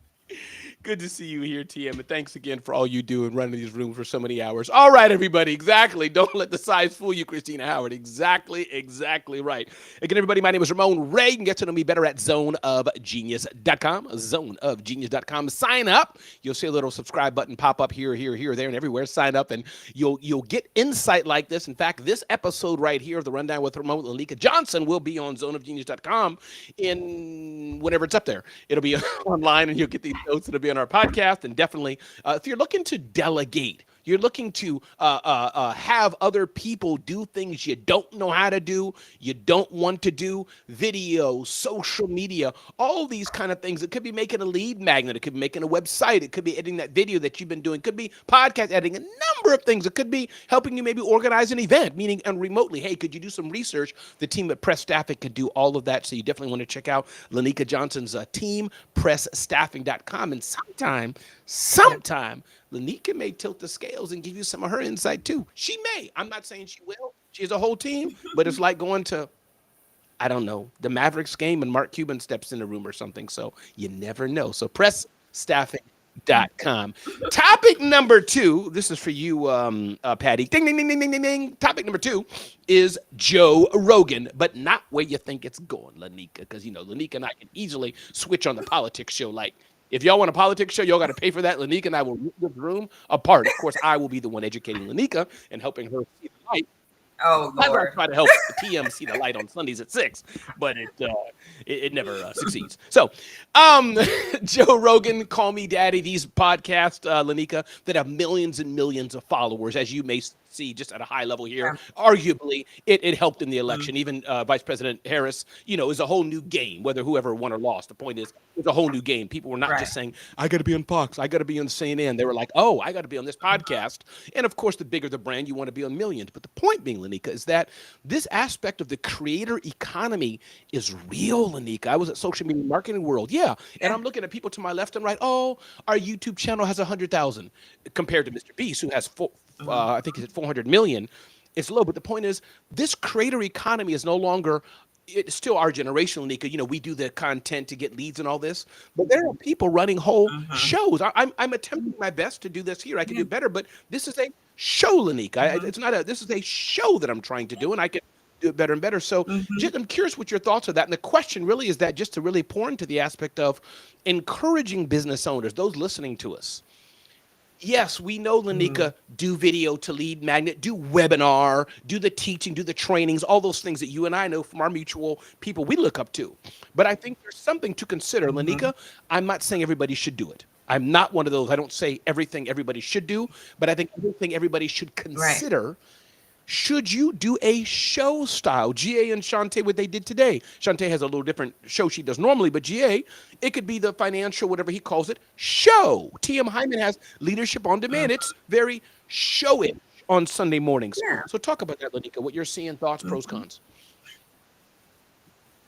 Good to see you here, TM, and thanks again for all you do and running these rooms for so many hours. All right, everybody, exactly. Don't let the size fool you, Christina Howard. Exactly right. Again, everybody, my name is Ramon Ray. You can get to know me better at zoneofgenius.com, zoneofgenius.com. Sign up. You'll see a little subscribe button pop up here, there, and everywhere. Sign up, and you'll get insight like this. In fact, this episode right here of The Rundown with Ramon Lanika Johnson will be on zoneofgenius.com in whenever it's up there. It'll be online, and you'll get these notes that'll be on our podcast. And definitely, if you're looking to delegate You're looking to have other people do things you don't know how to do, you don't want to do, video, social media, all these kind of things. It could be making a lead magnet. It could be making a website. It could be editing that video that you've been doing. It could be podcast editing, a number of things. It could be helping you maybe organize an event, meaning and remotely. Hey, could you do some research? The team at Press Staffing could do all of that. So you definitely want to check out Lanika Johnson's team, pressstaffing.com. And sometime, Lanika may tilt the scales and give you some of her insight too. She may. I'm not saying she will. She has a whole team, but it's like going to, I don't know, the Mavericks game and Mark Cuban steps in the room or something. So you never know. So pressstaffing.com. Topic number 2. This is for you, Patty. Ding, ding, ding, ding, ding, ding, ding. Topic number 2 is Joe Rogan, but not where you think it's going, Lanika, because, you know, Lanika and I can easily switch on the politics show. Like, if y'all want a politics show, y'all got to pay for that. Lanika and I will rip this room apart. Of course, I will be the one educating Lanika and helping her see the light. Oh I Lord. try to help the TM see the light on Sundays at 6, but it never succeeds. So, Joe Rogan, Call Me Daddy, these podcasts, Lanika, that have millions and millions of followers, as you may see just at a high level here. Arguably, it helped in the election. Even Vice President Harris, you know, is a whole new game, whether whoever won or lost. The point is, it's a whole new game. People were not just saying, I got to be on Fox, I got to be on CNN. They were like, oh, I got to be on this podcast. And of course, the bigger the brand, you want to be on millions. But the point being, Lanika, is that this aspect of the creator economy is real, Lanika. I was at Social Media Marketing World. Yeah. And I'm looking at people to my left and right. Oh, our YouTube channel has 100,000 compared to Mr. Beast, who has I think he's at 400 million. It's low, but the point is, this creator economy is no longer. It's still our generation, Lanika. You know, we do the content to get leads and all this, but there are people running whole shows. I'm attempting my best to do this here. I can do better, but this is a show, Lanika. It's not a. This is a show that I'm trying to do, and I can do it better and better. So, just, I'm curious what your thoughts are that. And the question really is that just to really pour into the aspect of encouraging business owners, those listening to us. Yes, we know, Lanika, do video to lead magnet, do webinar, do the teaching, do the trainings, all those things that you and I know from our mutual people we look up to. But I think there's something to consider, Lanika. I'm not saying everybody should do it. I'm not one of those. I don't say everything everybody should do, but I think everything everybody should consider. Should you do a show style? GA and Shantae, what they did today. Shantae has a little different show she does normally, but GA, it could be the financial, whatever he calls it, show. TM Hyman has Leadership on Demand. It's very showish on Sunday mornings. So talk about that, Lanika, what you're seeing, thoughts, pros, cons.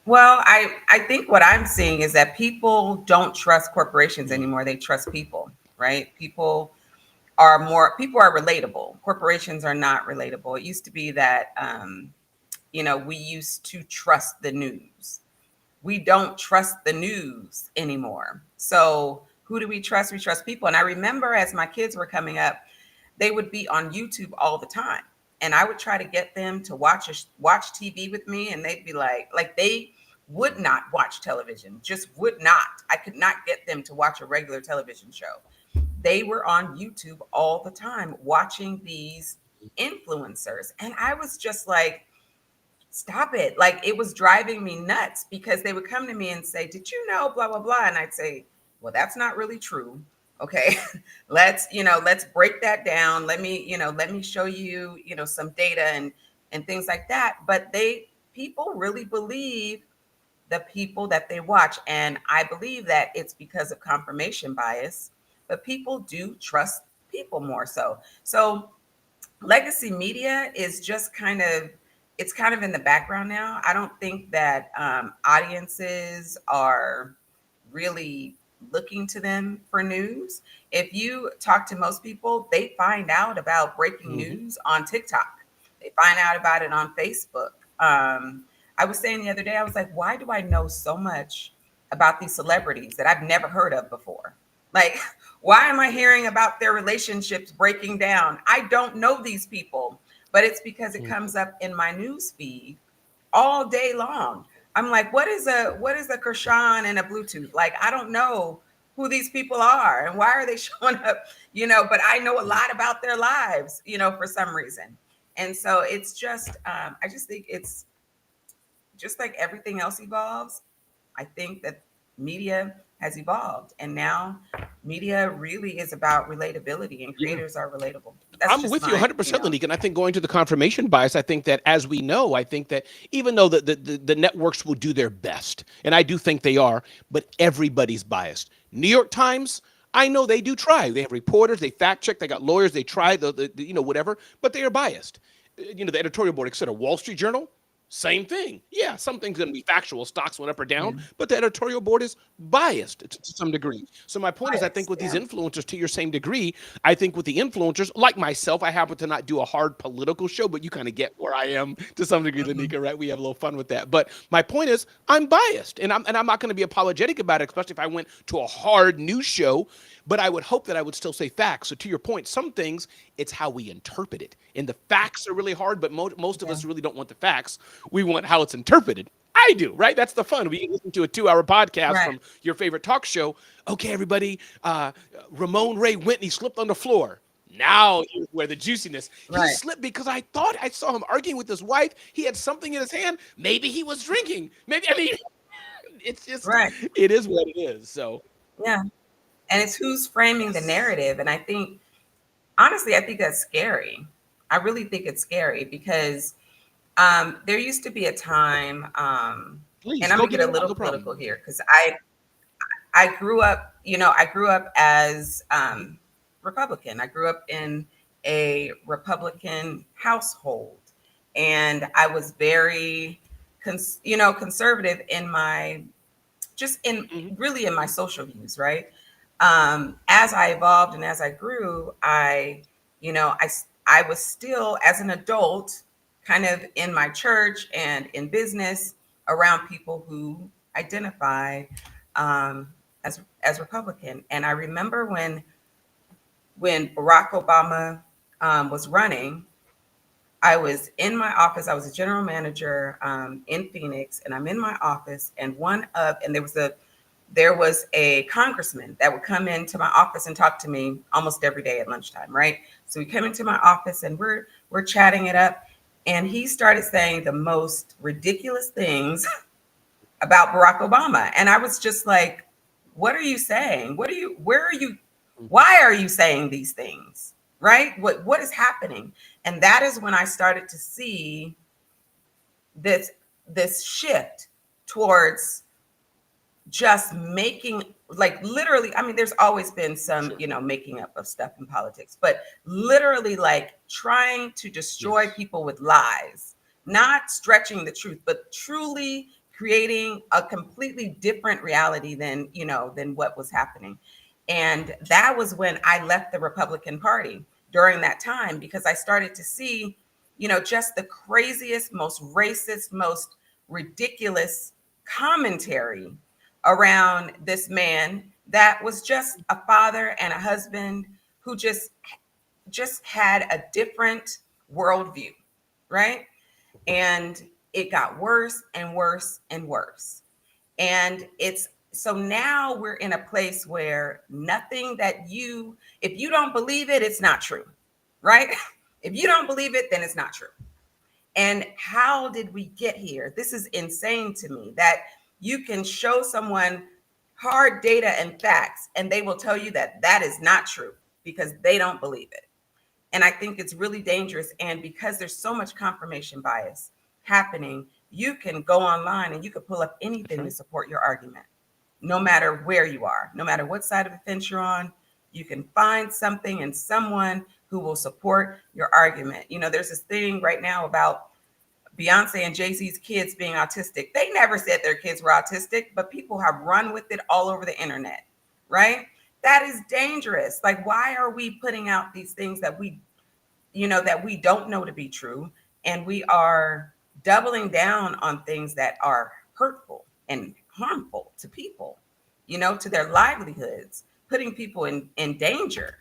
Well, I think what I'm seeing is that people don't trust corporations anymore. They trust people, right? People are relatable. Corporations are not relatable. It used to be that, you know, we used to trust the news. We don't trust the news anymore. So who do we trust? We trust people. And I remember as my kids were coming up, they would be on YouTube all the time. And I would try to get them to watch TV with me. And they'd be like they would not watch television, just would not. I could not get them to watch a regular television show. They were on YouTube all the time watching these influencers. And I was just like, stop it. Like, it was driving me nuts because they would come to me and say, did you know, blah, blah, blah. And I'd say, well, that's not really true. Okay, let's break that down. Let me show you, some data and things like that. But people really believe the people that they watch. And I believe that it's because of confirmation bias, but people do trust people more so. So legacy media is just kind of in the background now. I don't think that audiences are really looking to them for news. If you talk to most people, they find out about breaking news on TikTok. They find out about it on Facebook. I was saying the other day, I was like, why do I know so much about these celebrities that I've never heard of before? Like, why am I hearing about their relationships breaking down? I don't know these people, but it's because it comes up in my news feed all day long. I'm like, what is a Kershawn and a Bluetooth? Like, I don't know who these people are and why are they showing up, but I know a lot about their lives, for some reason. And so it's just, I just think it's just like everything else evolves. I think that media has evolved, and now media really is about relatability, and creators are relatable. That's I'm just with you my, 100%, Lanika. And I think going to the confirmation bias, I think that as we know, I think that even though the networks will do their best, and I do think they are, but everybody's biased. New York Times, I know they do try. They have reporters, they fact check, they got lawyers, they try whatever, but they are biased. The editorial board, et cetera. Wall Street Journal, same thing. Yeah, some things going to be factual. Stocks went up or yeah, down, but the editorial board is biased to some degree. So my point is, I think bias. with these Yeah. influencers, to your same degree, I think with the influencers, like myself, I happen to not do a hard political show, but you kind of get where I am to some degree, Mhm. Lanika, right? We have a little fun with that. But my point is, I'm biased, and I'm not going to be apologetic about it, especially if I went to a hard news show. But I would hope that I would still say facts. So to your point, some things it's how we interpret it, and the facts are really hard. But most of Yeah. us really don't want the facts. We want how it's interpreted. I do, right? That's the fun. We listen to a 2-hour podcast Right. from your favorite talk show. Okay, everybody, Ramon Ray went and he slipped on the floor. Now here's where the juiciness. He Right. slipped because I thought I saw him arguing with his wife. He had something in his hand. Maybe he was drinking. Maybe, I mean, it's just, Right. it is what it is. So, Yeah. And it's who's framing the narrative. And I think, honestly, I think that's scary. I really think it's scary because there used to be a time, please and I'm go gonna get get it a out. little No political problem. here because I grew up, I grew up as Republican. I grew up in a Republican household, and I was very, conservative in my just in Mhm. really in my social views, right? As I evolved and as I grew, I was still as an adult, kind of in my church and in business around people who identify as Republican. And I remember when Barack Obama was running, I was in my office. I was a general manager in Phoenix, and I'm in my office. And there was a congressman that would come into my office and talk to me almost every day at lunchtime, right? So we come into my office and we're chatting it up, and he started saying the most ridiculous things about Barack Obama, and I was just like, "What are you saying? Where are you? Why are you saying these things? Right? What is happening?" And that is when I started to see this shift towards just making, like, literally, I mean, there's always been some, Sure. making up of stuff in politics, but literally like trying to destroy Yes. people with lies, not stretching the truth, but truly creating a completely different reality than what was happening. And that was when I left the Republican Party during that time, because I started to see, just the craziest, most racist, most ridiculous commentary around this man that was just a father and a husband who just had a different worldview, right? And it got worse and worse and worse. And it's so now we're in a place where nothing that if you don't believe it, it's not true, right? If you don't believe it, then it's not true. And how did we get here? This is insane to me that you can show someone hard data and facts, and they will tell you that that is not true because they don't believe it. And I think it's really dangerous. And because there's so much confirmation bias happening, you can go online and you can pull up That's anything to right. support your argument, no matter where you are, no matter what side of the fence you're on. You can find something and someone who will support your argument. There's this thing right now about Beyonce and Jay-Z's kids being autistic. They never said their kids were autistic, but people have run with it all over the internet, right? That is dangerous. Like, why are we putting out these things that we don't know to be true, and we are doubling down on things that are hurtful and harmful to people, to their livelihoods, putting people in danger.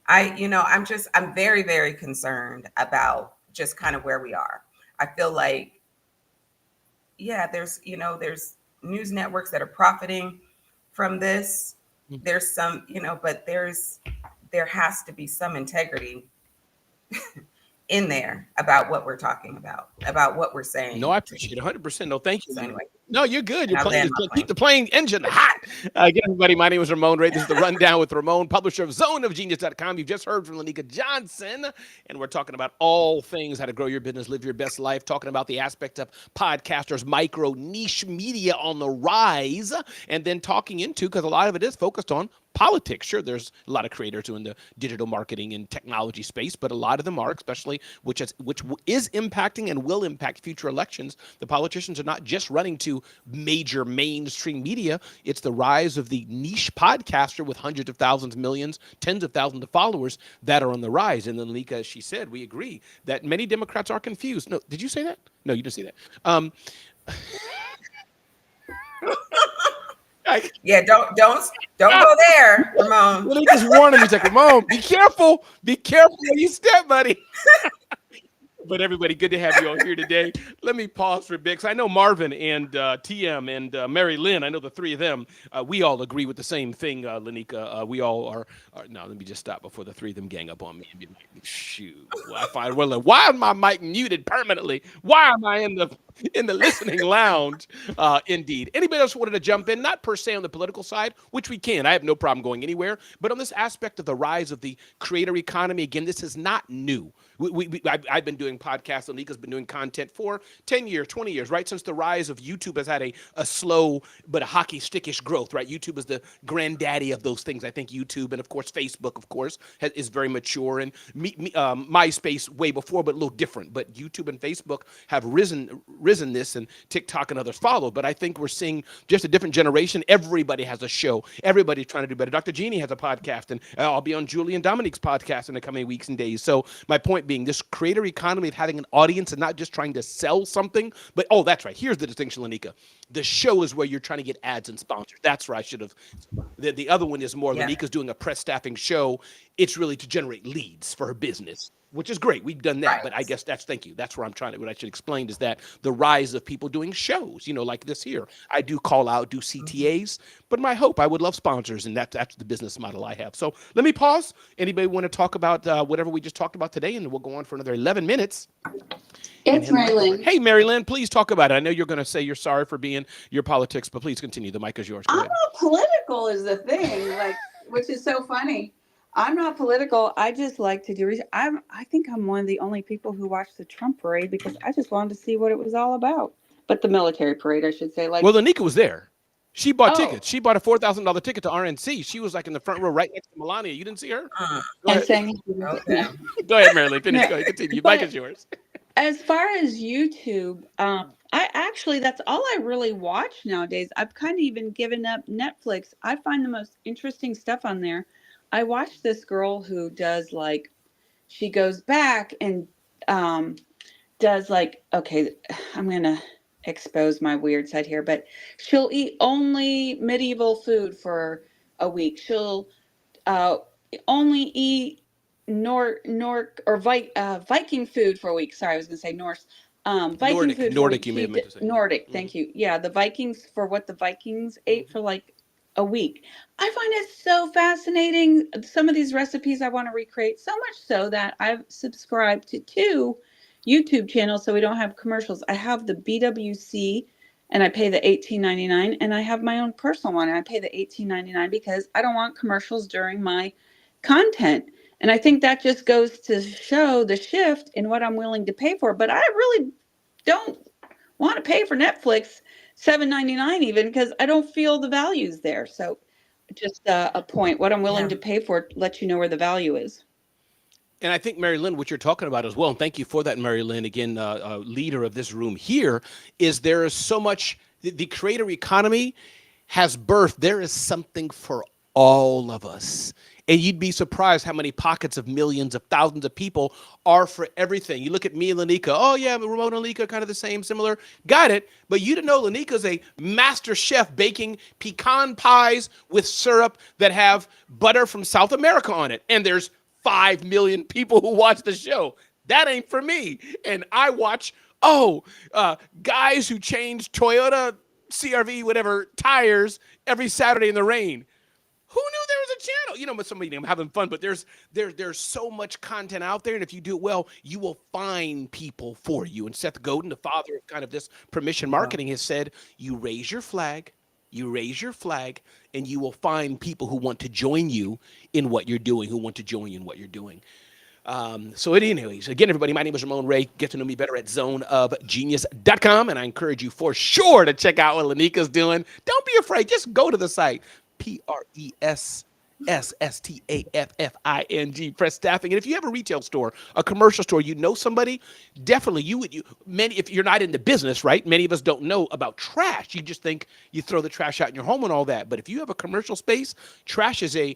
I'm very, very concerned about just kind of where we are. I feel like, yeah, there's news networks that are profiting from this. Mm. There's some, but there has to be some integrity in there about what we're talking about what we're No, saying I to appreciate it people. 100%. No, thank you, So Lanika. anyway, No, you're good. You're I playing. land my Keep plane. the plane engine hot. Again, everybody, my name is Ramon Ray. This is The Rundown with Ramon, publisher of zoneofgenius.com. You've just heard from Lanika Johnson, and we're talking about all things how to grow your business, live your best life, talking about the aspect of podcasters, micro niche media on the rise, and then talking into, because a lot of it is focused on politics. Sure, there's a lot of creators who in the digital marketing and technology space, but a lot of them are, especially which is impacting and will impact future elections. The politicians are not just running to major mainstream media. It's the rise of the niche podcaster with hundreds of thousands, millions, tens of thousands of followers that are on the rise. And then Lanika, as she said, we agree that many Democrats are confused. No, did you say that? No, you didn't say that. Yeah, don't go there, Ramon. Lanika's warning me. She's like, Ramon, be careful where you step, buddy. But everybody, good to have you all here today. Let me pause for a bit, because I know Marvin and TM and Mary Lynn, I know the three of them, we all agree with the same thing, Lanika. We all are, now let me just stop before the three of them gang up on me. Shoot, why am my mic muted permanently? Why am I in the listening lounge? Indeed. Anybody else wanted to jump in? Not per se on the political side, which we can. I have no problem going anywhere. But on this aspect of the rise of the creator economy, again, this is not new. I've been doing podcasts. Lanika's been doing content for 10 years, 20 years, right? Since the rise of YouTube has had a slow but a hockey stickish growth, right? YouTube is the granddaddy of those things. I think YouTube and, of course, Facebook, of course, is very mature. And MySpace way before, but a little different. But YouTube and Facebook have risen this, and TikTok and others follow. But I think we're seeing just a different generation. Everybody has a show. Everybody's trying to do better. Dr. Jeannie has a podcast, and I'll be on Julie and Dominique's podcast in the coming weeks and days. So my point being, this creator economy of having an audience and not just trying to sell something, but, oh, that's right. Here's the distinction, Lanika. The show is where you're trying to get ads and sponsors. That's where I should have. The other one is more, Yeah. Lanika's doing a press staffing show. It's really to generate leads for her business, which is great. We've done that, Right. but I guess thank you. That's where I'm trying to, what I should explain is that the rise of people doing shows, like this here. I do call out, do CTAs, but my hope, I would love sponsors, and that's the business model I have. So let me pause. Anybody want to talk about whatever we just talked about today, and we'll go on for another 11 minutes. It's Mary Lynn. Hey, Mary Lynn, please talk about it. I know you're going to say you're sorry for being your politics, but please continue. The mic is yours. Go I'm ahead. not political is the thing, which is so funny. I'm not political. I just like to do research. I think I'm one of the only people who watched the Trump parade because I just wanted to see what it was all about. But the military parade, I should say. Well, Lanika was there. She bought Oh. tickets. She bought a $4,000 ticket to RNC. She was like in the front row right next to Melania. You didn't see her? Go and ahead, saying, Okay. Go ahead, Mary Lynn. Finish. Go ahead. Continue. Mic is yours. as far as YouTube, I actually, that's all I really watch nowadays. I've kind of even given up Netflix. I find the most interesting stuff on there. I watched this girl who does she goes back and does okay, I'm going to expose my weird side here, but she'll eat only medieval food for a week. She'll only eat Viking food for a week. Sorry, I was going to say Norse. Viking food. Nordic, you may have meant to say. Nordic, thank you. Yeah, the Vikings, for what the Vikings ate for a week. I find it so fascinating. Some of these recipes I want to recreate, so much so that I've subscribed to 2 YouTube channels so we don't have commercials. I have the BWC and I pay the $18.99, and I have my own personal one and I pay the $18.99 because I don't want commercials during my content. And I think that just goes to show the shift in what I'm willing to pay for. But I really don't want to pay for Netflix $7.99 even, because I don't feel the value's there. So just a point, what I'm willing to pay for lets you know where the value is. And I think, Mary Lynn, what you're talking about as well, and thank you for that, Mary Lynn, again, leader of this room here, is there is so much, the creator economy has birthed, there is something for all of us. And you'd be surprised how many pockets of millions of thousands of people are for everything. You look at me and Lanika. Oh, yeah, Ramon and Lanika are kind of the same, similar. Got it. But you didn't know Lanika's a master chef baking pecan pies with syrup that have butter from South America on it. And there's 5 million people who watch the show. That ain't for me. And I watch, guys who change Toyota CRV, whatever, tires every Saturday in the rain. Who knew there a channel. But somebody I'm having fun, but there's so much content out there, and if you do it well, you will find people for you. And Seth Godin, the father of kind of this permission Well, marketing, has said, you raise your flag, and you will find people who want to join you in what you're doing, So anyways, again, everybody, my name is Ramon Ray. Get to know me better at zoneofgenius.com. And I encourage you for sure to check out what Lanika's doing. Don't be afraid. Just go to the site, PRESSSTAFFING, Press Staffing. And if you have a retail store, a commercial store, somebody, definitely if you're not in the business, right? Many of us don't know about trash. You just think you throw the trash out in your home and all that. But if you have a commercial space, trash is a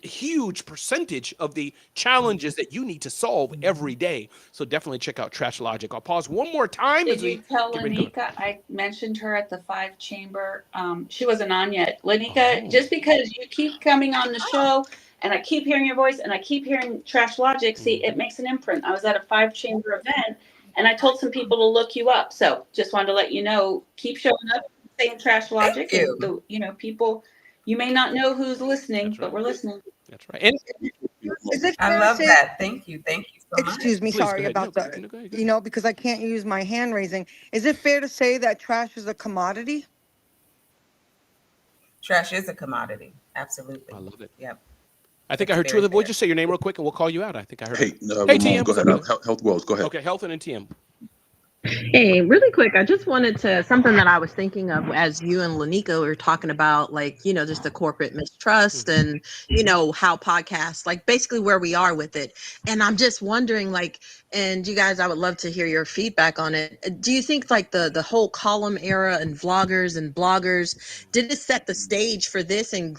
huge percentage of the challenges that you need to solve every day. So definitely check out Trash Logic. I'll pause one more time Did as we you tell get ready to go. Lanika I mentioned her at the 5-chamber? She wasn't on yet. Lanika, just because you keep coming on the show and I keep hearing your voice and I keep hearing Trash Logic, see, it makes an imprint. I was at a 5-chamber event and I told some people to look you up. So just wanted to let you know, keep showing up, saying Trash Logic, thank and you. people, you may not know who's listening, That's right. but we're listening. That's right. And Is it I fair to love say, that. Thank you so much. excuse me, please go sorry ahead. No, about go, the, go ahead. because I can't use my hand raising. Is it fair to say that trash is a commodity? Trash is a commodity. Absolutely. I love it. Yep. I think I It's heard two very of the boys. fair. Just say your name real quick and we'll call you out. I think I heard. Hey, Hey, Ramon, TM, go what's up, ahead. brother? Health Wells, go ahead. Okay, Health and TM. Hey, really quick, I just wanted to something that I was thinking of as you and Lanika were talking about, like, just the corporate mistrust and, how podcasts, like basically where we are with it. And I'm just wondering, like, and you guys, I would love to hear your feedback on it. Do you think like the whole column era and vloggers and bloggers, did it set the stage for this and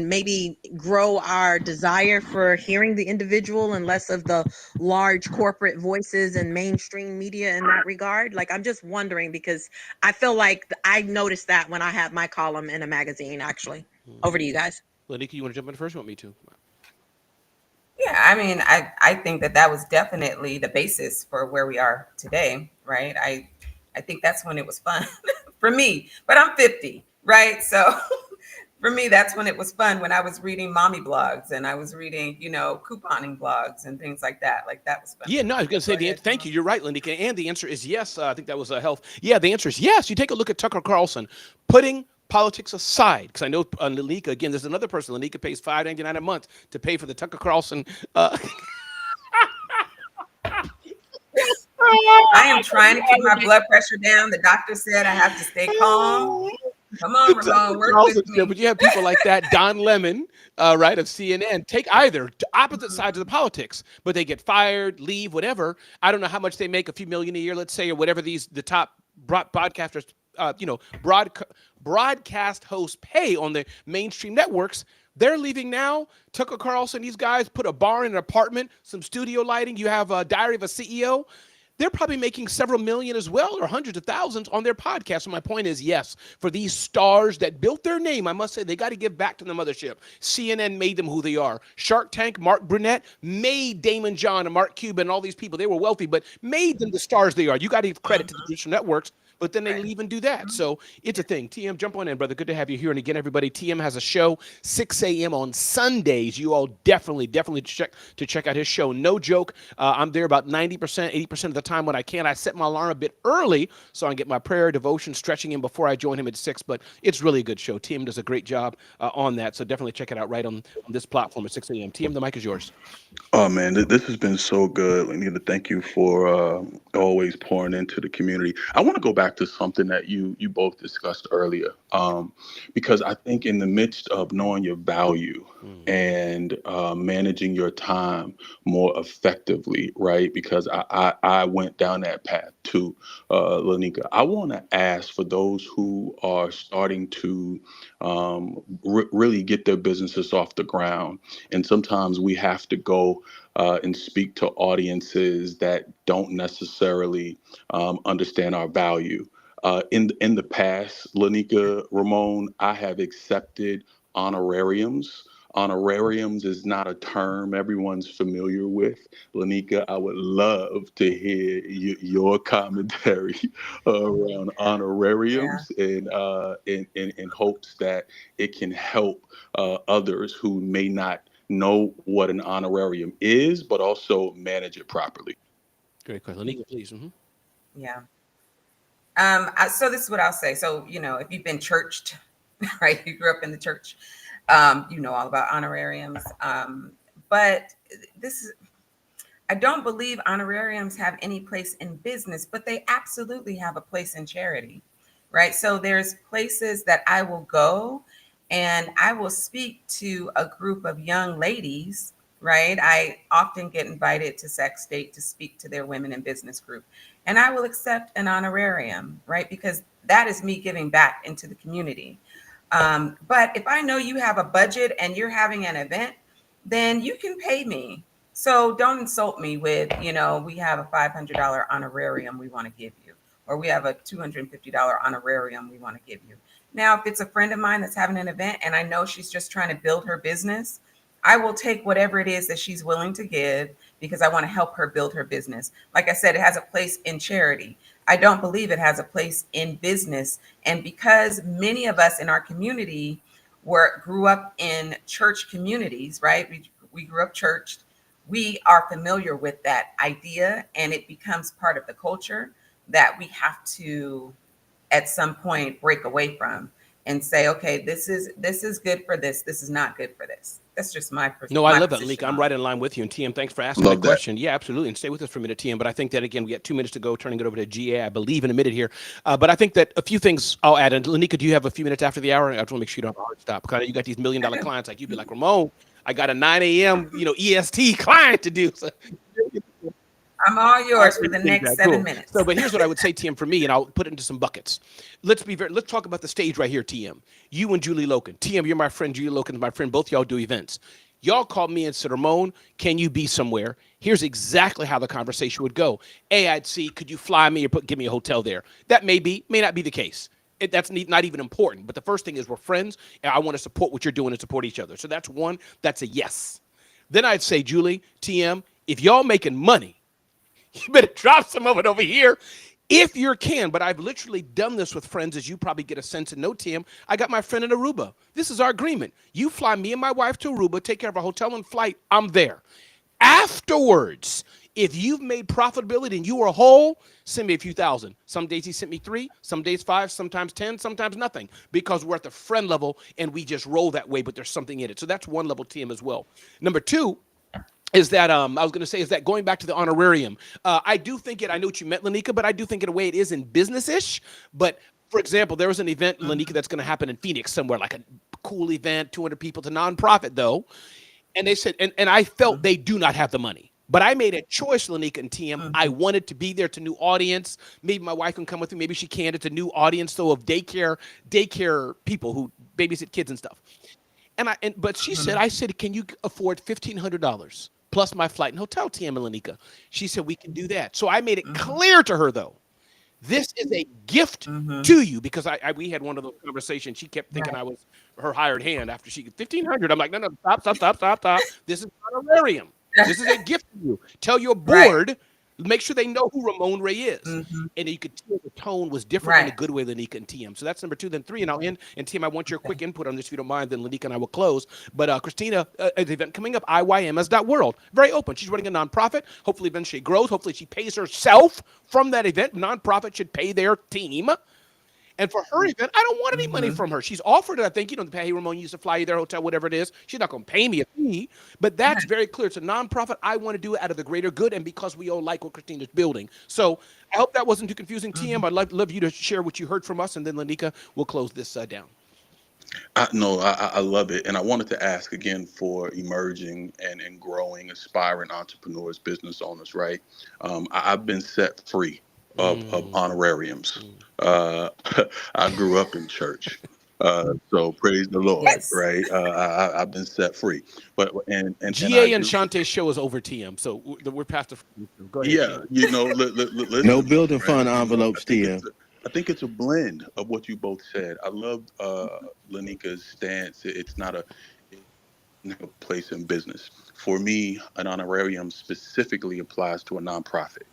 maybe grow our desire for hearing the individual and less of the large corporate voices and mainstream media in that regard? Like, I'm just wondering because I feel like I noticed that when I had my column in a magazine, actually. Over to you guys. Lanika, you want to jump in first? You want me to? Yeah, I mean, I think that was definitely the basis for where we are today, right? I think that's when it was fun for me, but I'm 50, right? So for me, that's when it was fun, when I was reading mommy blogs and I was reading, couponing blogs and things like that. Like that was fun. Yeah, no, I was going to say, Go ahead, thank you. Ramon. You're right, Lanika. And the answer is yes. I think that was Health. Yeah, the answer is yes. You take a look at Tucker Carlson, putting politics aside, because I know Lanika, again, there's another person. Lanika pays $5.99 a month to pay for the Tucker Carlson. I am trying to keep my blood pressure down. The doctor said I have to stay calm. Come on, Ramon, work with me. But you have people like that, Don Lemon, right, of CNN, take either opposite sides of the politics, but they get fired, leave, whatever. I don't know how much they make, a few million a year, let's say, or whatever the top broadcasters, broadcast hosts pay on the mainstream networks. They're leaving now. Tucker Carlson, these guys put a bar in an apartment, some studio lighting. You have a Diary of a CEO. They're probably making several million as well, or hundreds of thousands on their podcast. So my point is, yes, for these stars that built their name, I must say they got to give back to the mothership. CNN made them who they are. Shark Tank, Mark Burnett made Damon John and Mark Cuban and all these people. They were wealthy, but made them the stars they are. You got to give credit to the digital networks, but then they leave and do that. So it's a thing. TM, jump on in, brother. Good to have you here. And again, everybody, TM has a show 6 a.m. on Sundays. You all definitely check out his show. No joke. I'm there about 90%, 80% of the time when I can. I set my alarm a bit early so I can get my prayer, devotion, stretching in before I join him at 6. But it's really a good show. TM does a great job on that. So definitely check it out right on this platform at 6 a.m. TM, the mic is yours. Oh man, this has been so good. Lanita, thank you for always pouring into the community. I want to go back to something that you both discussed earlier, because I think in the midst of knowing your value and managing your time more effectively, right? Because I went down that path too, Lanika. I want to ask for those who are starting to really get their businesses off the ground, and sometimes we have to go and speak to audiences that don't necessarily understand our value. In the past, Lanika, Ramon, I have accepted honorariums Honorariums is not a term everyone's familiar with. Lanika, I would love to hear your commentary around Yeah. honorariums, and in hopes that it can help others who may not know what an honorarium is, but also manage it properly. Great question. Lanika, please. Yeah. So this is what I'll say. So, if you've been churched, right, you grew up in the church, you know all about honorariums. But this is, I don't believe honorariums have any place in business, but they absolutely have a place in charity, right? So there's places that I will go and I will speak to a group of young ladies, right? I often get invited to Sex State to speak to their women in business group, and I will accept an honorarium, right? Because that is me giving back into the community. But if I know you have a budget and you're having an event, then you can pay me. So don't insult me with, we have a $500 honorarium we want to give you, or we have a $250 honorarium we want to give you. Now, if it's a friend of mine that's having an event and I know she's just trying to build her business, I will take whatever it is that she's willing to give because I want to help her build her business. Like I said, it has a place in charity. I don't believe it has a place in business. And because many of us in our community grew up in church communities, right? We grew up churched. We are familiar with that idea, and it becomes part of the culture that we have to at some point break away from and say, okay, this is good for this. This is not good for this. That's just No, I my love that, position Leek. I'm on right it. in line with you. And TM, thanks for asking that Love that. question. Yeah, absolutely. And stay with us for a minute, TM. But I think that, again, we got 2 minutes to go, turning it over to GA, I believe, in a minute here. But I think that a few things I'll add. And Lanika, do you have a few minutes after the hour? I just want to make sure you don't have a hard stop. Because you got these $1 million clients. Like, you'd be like, Ramon, I got a 9 a.m., EST client to do. So, I'm all yours for the appreciate next that. 7 Cool. minutes. So, but here's what I would say, TM, for me, and I'll put it into some buckets. Let's talk about the stage right here, TM. You and Julie Loken. TM, you're my friend. Julie Loken's my friend. Both y'all do events. Y'all called me and said, Ramon, can you be somewhere? Here's exactly how the conversation would go. A, I'd see, could you fly me or give me a hotel there? That may not be the case. That's not even important. But the first thing is we're friends, and I want to support what you're doing and support each other. So that's one. That's a yes. Then I'd say, Julie, TM, if y'all making money, you better drop some of it over here if you can. But I've literally done this with friends, as you probably get a sense and know, Tim. I got my friend in Aruba. This is our agreement. You fly me and my wife to Aruba, take care of our hotel and flight. I'm there. Afterwards, if you've made profitability and you are whole, send me a few thousand. Some days he sent me 3, some days 5, sometimes 10, sometimes nothing, because we're at the friend level and we just roll that way, but there's something in it. So that's one level, TM, as well. Number 2, is that I was going to say, is that going back to the honorarium? I do think it. I know what you meant, Lanika, but I do think in a way it is in business-ish. But for example, there was an event, Lanika, that's going to happen in Phoenix somewhere, like a cool event, 200 people. It's a nonprofit though, and they said, and I felt they do not have the money. But I made a choice, Lanika and TM. I wanted to be there to new audience. Maybe my wife can come with me. Maybe she can. It's a new audience, though, of daycare people who babysit kids and stuff. But she said, I said, can you afford $1,500 plus my flight and hotel, TM and Lanika? She said, we can do that. So I made it clear to her, though, this is a gift to you, because we had one of those conversations. She kept thinking Right. I was her hired hand after she 1,500. I'm like, no, stop. This is honorarium. This is a gift to you. Tell your Right. board, make sure they know who Ramon Ray is. And you could tell the tone was different in a Right. good way, Lanika and TM. So that's number 2. Then 3, and I'll end. And TM, I want your quick input on this, if you don't mind. Then Lanika and I will close. But Christina, an event coming up, IYMS.world. Very open. She's running a nonprofit. Hopefully eventually it grows. Hopefully she pays herself from that event. Nonprofit should pay their team. And for her event, I don't want any money from her. She's offered it, I think, the hey, Ramon used to fly you there, hotel, whatever it is. She's not going to pay me a fee, but that's very clear. It's a nonprofit. I want to do it out of the greater good and because we all like what Christina's building. So I hope that wasn't too confusing, TM. I'd love you to share what you heard from us, and then Lanika will close this down. No, I love it. And I wanted to ask again for emerging and growing, aspiring entrepreneurs, business owners, right? I've been set free of honorariums. I grew up in church. So praise the Lord, Yes. right? I've been set free. But and I GA and do, Shantae's show is over, TM. So we're past the. Go ahead. yeah, listen, No building right? fund envelopes, TM. I think it's a blend of what you both said. I loved Lanika's stance. It's not a place in business. For me, an honorarium specifically applies to a nonprofit.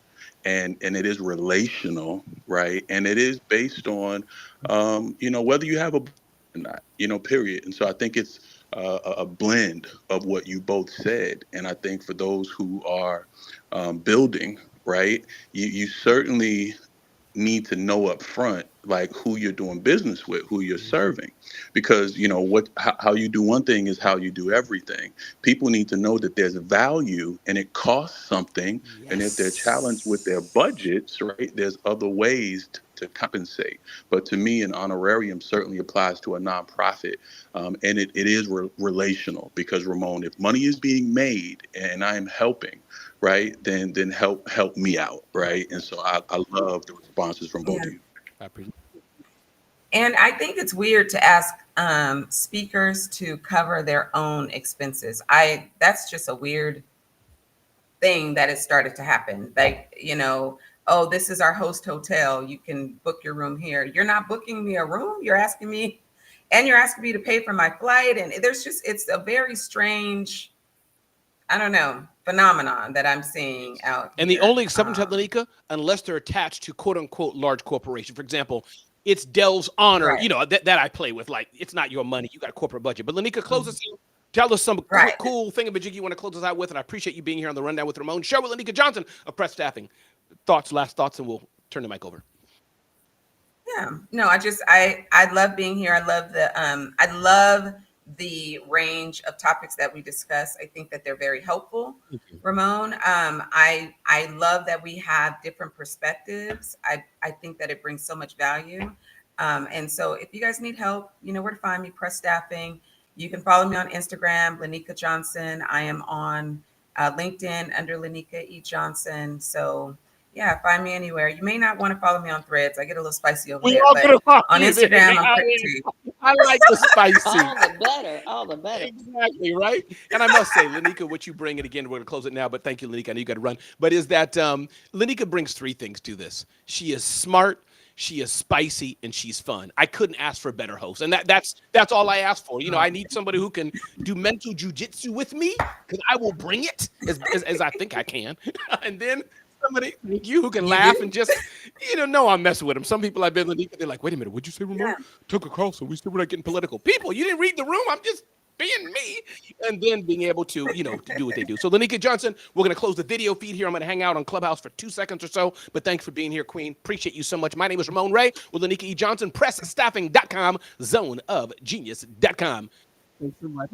And it is relational, right? And it is based on, whether you have a or not, period. And so I think it's a blend of what you both said. And I think for those who are building, right, you certainly need to know up front like who you're doing business with, who you're serving, because how you do one thing is how you do everything. People need to know that there's value and it costs something, and if they're challenged with their Yes. budgets, right, there's other ways to compensate. But to me, an honorarium certainly applies to a nonprofit, and it is relational, because Ramon, if money is being made and I am helping, right, then help me out, right. And so I love the responses from both Yeah. of you. I appreciate And I think it's weird to ask speakers to cover their own expenses. That's just a weird thing that has started to happen. Like, oh, this is our host hotel. You can book your room here. You're not booking me a room. You're asking me to pay for my flight. And it's a very strange, I don't know, phenomenon that I'm seeing out And the here. only exception to that, Lanika, unless they're attached to quote unquote large corporation. For example, it's Dell's honor, Right. that I play with. Like, it's not your money. You got a corporate budget. But Lanika, close us out. Tell us some Right. cool thingamajig you want to close us out with. And I appreciate you being here on the Rundown with Ramon. Share with Lanika Johnson of Press Staffing. Last thoughts, and we'll turn the mic over. Yeah. No, I love being here. I love the range of topics that we discuss. I think that they're very helpful, Ramon. I love that we have different perspectives. I think that it brings so much value. And so if you guys need help, you know where to find me, Press Staffing. You can follow me on Instagram, Lanika Johnson. I am on LinkedIn under Lanika E. Johnson. So yeah, find me anywhere. You may not want to follow me on Threads. I get a little spicy over there, but on Instagram, I'm pretty. I like the spicy. All the better. All the better. Exactly, right? And I must say, Lanika, what you bring, and again, we're going to close it now, but thank you, Lanika. I know you got to run. But is that Lanika brings three things to this. She is smart, she is spicy, and she's fun. I couldn't ask for a better host. And that's all I ask for. I need somebody who can do mental jujitsu with me, because I will bring it as I think I can. And then somebody like you who can laugh and just, know I'm messing with them. Some people I've been with, they're like, wait a minute, what'd you say, Ramon? Yeah. Tucker Carlson, we still not getting political. People, you didn't read the room. I'm just being me. And then being able to, to do what they do. So Lanika Johnson, we're going to close the video feed here. I'm going to hang out on Clubhouse for 2 seconds or so. But thanks for being here, Queen. Appreciate you so much. My name is Ramon Ray with Lanika E. Johnson, PressStaffing.com, zoneofgenius.com. Thanks so much.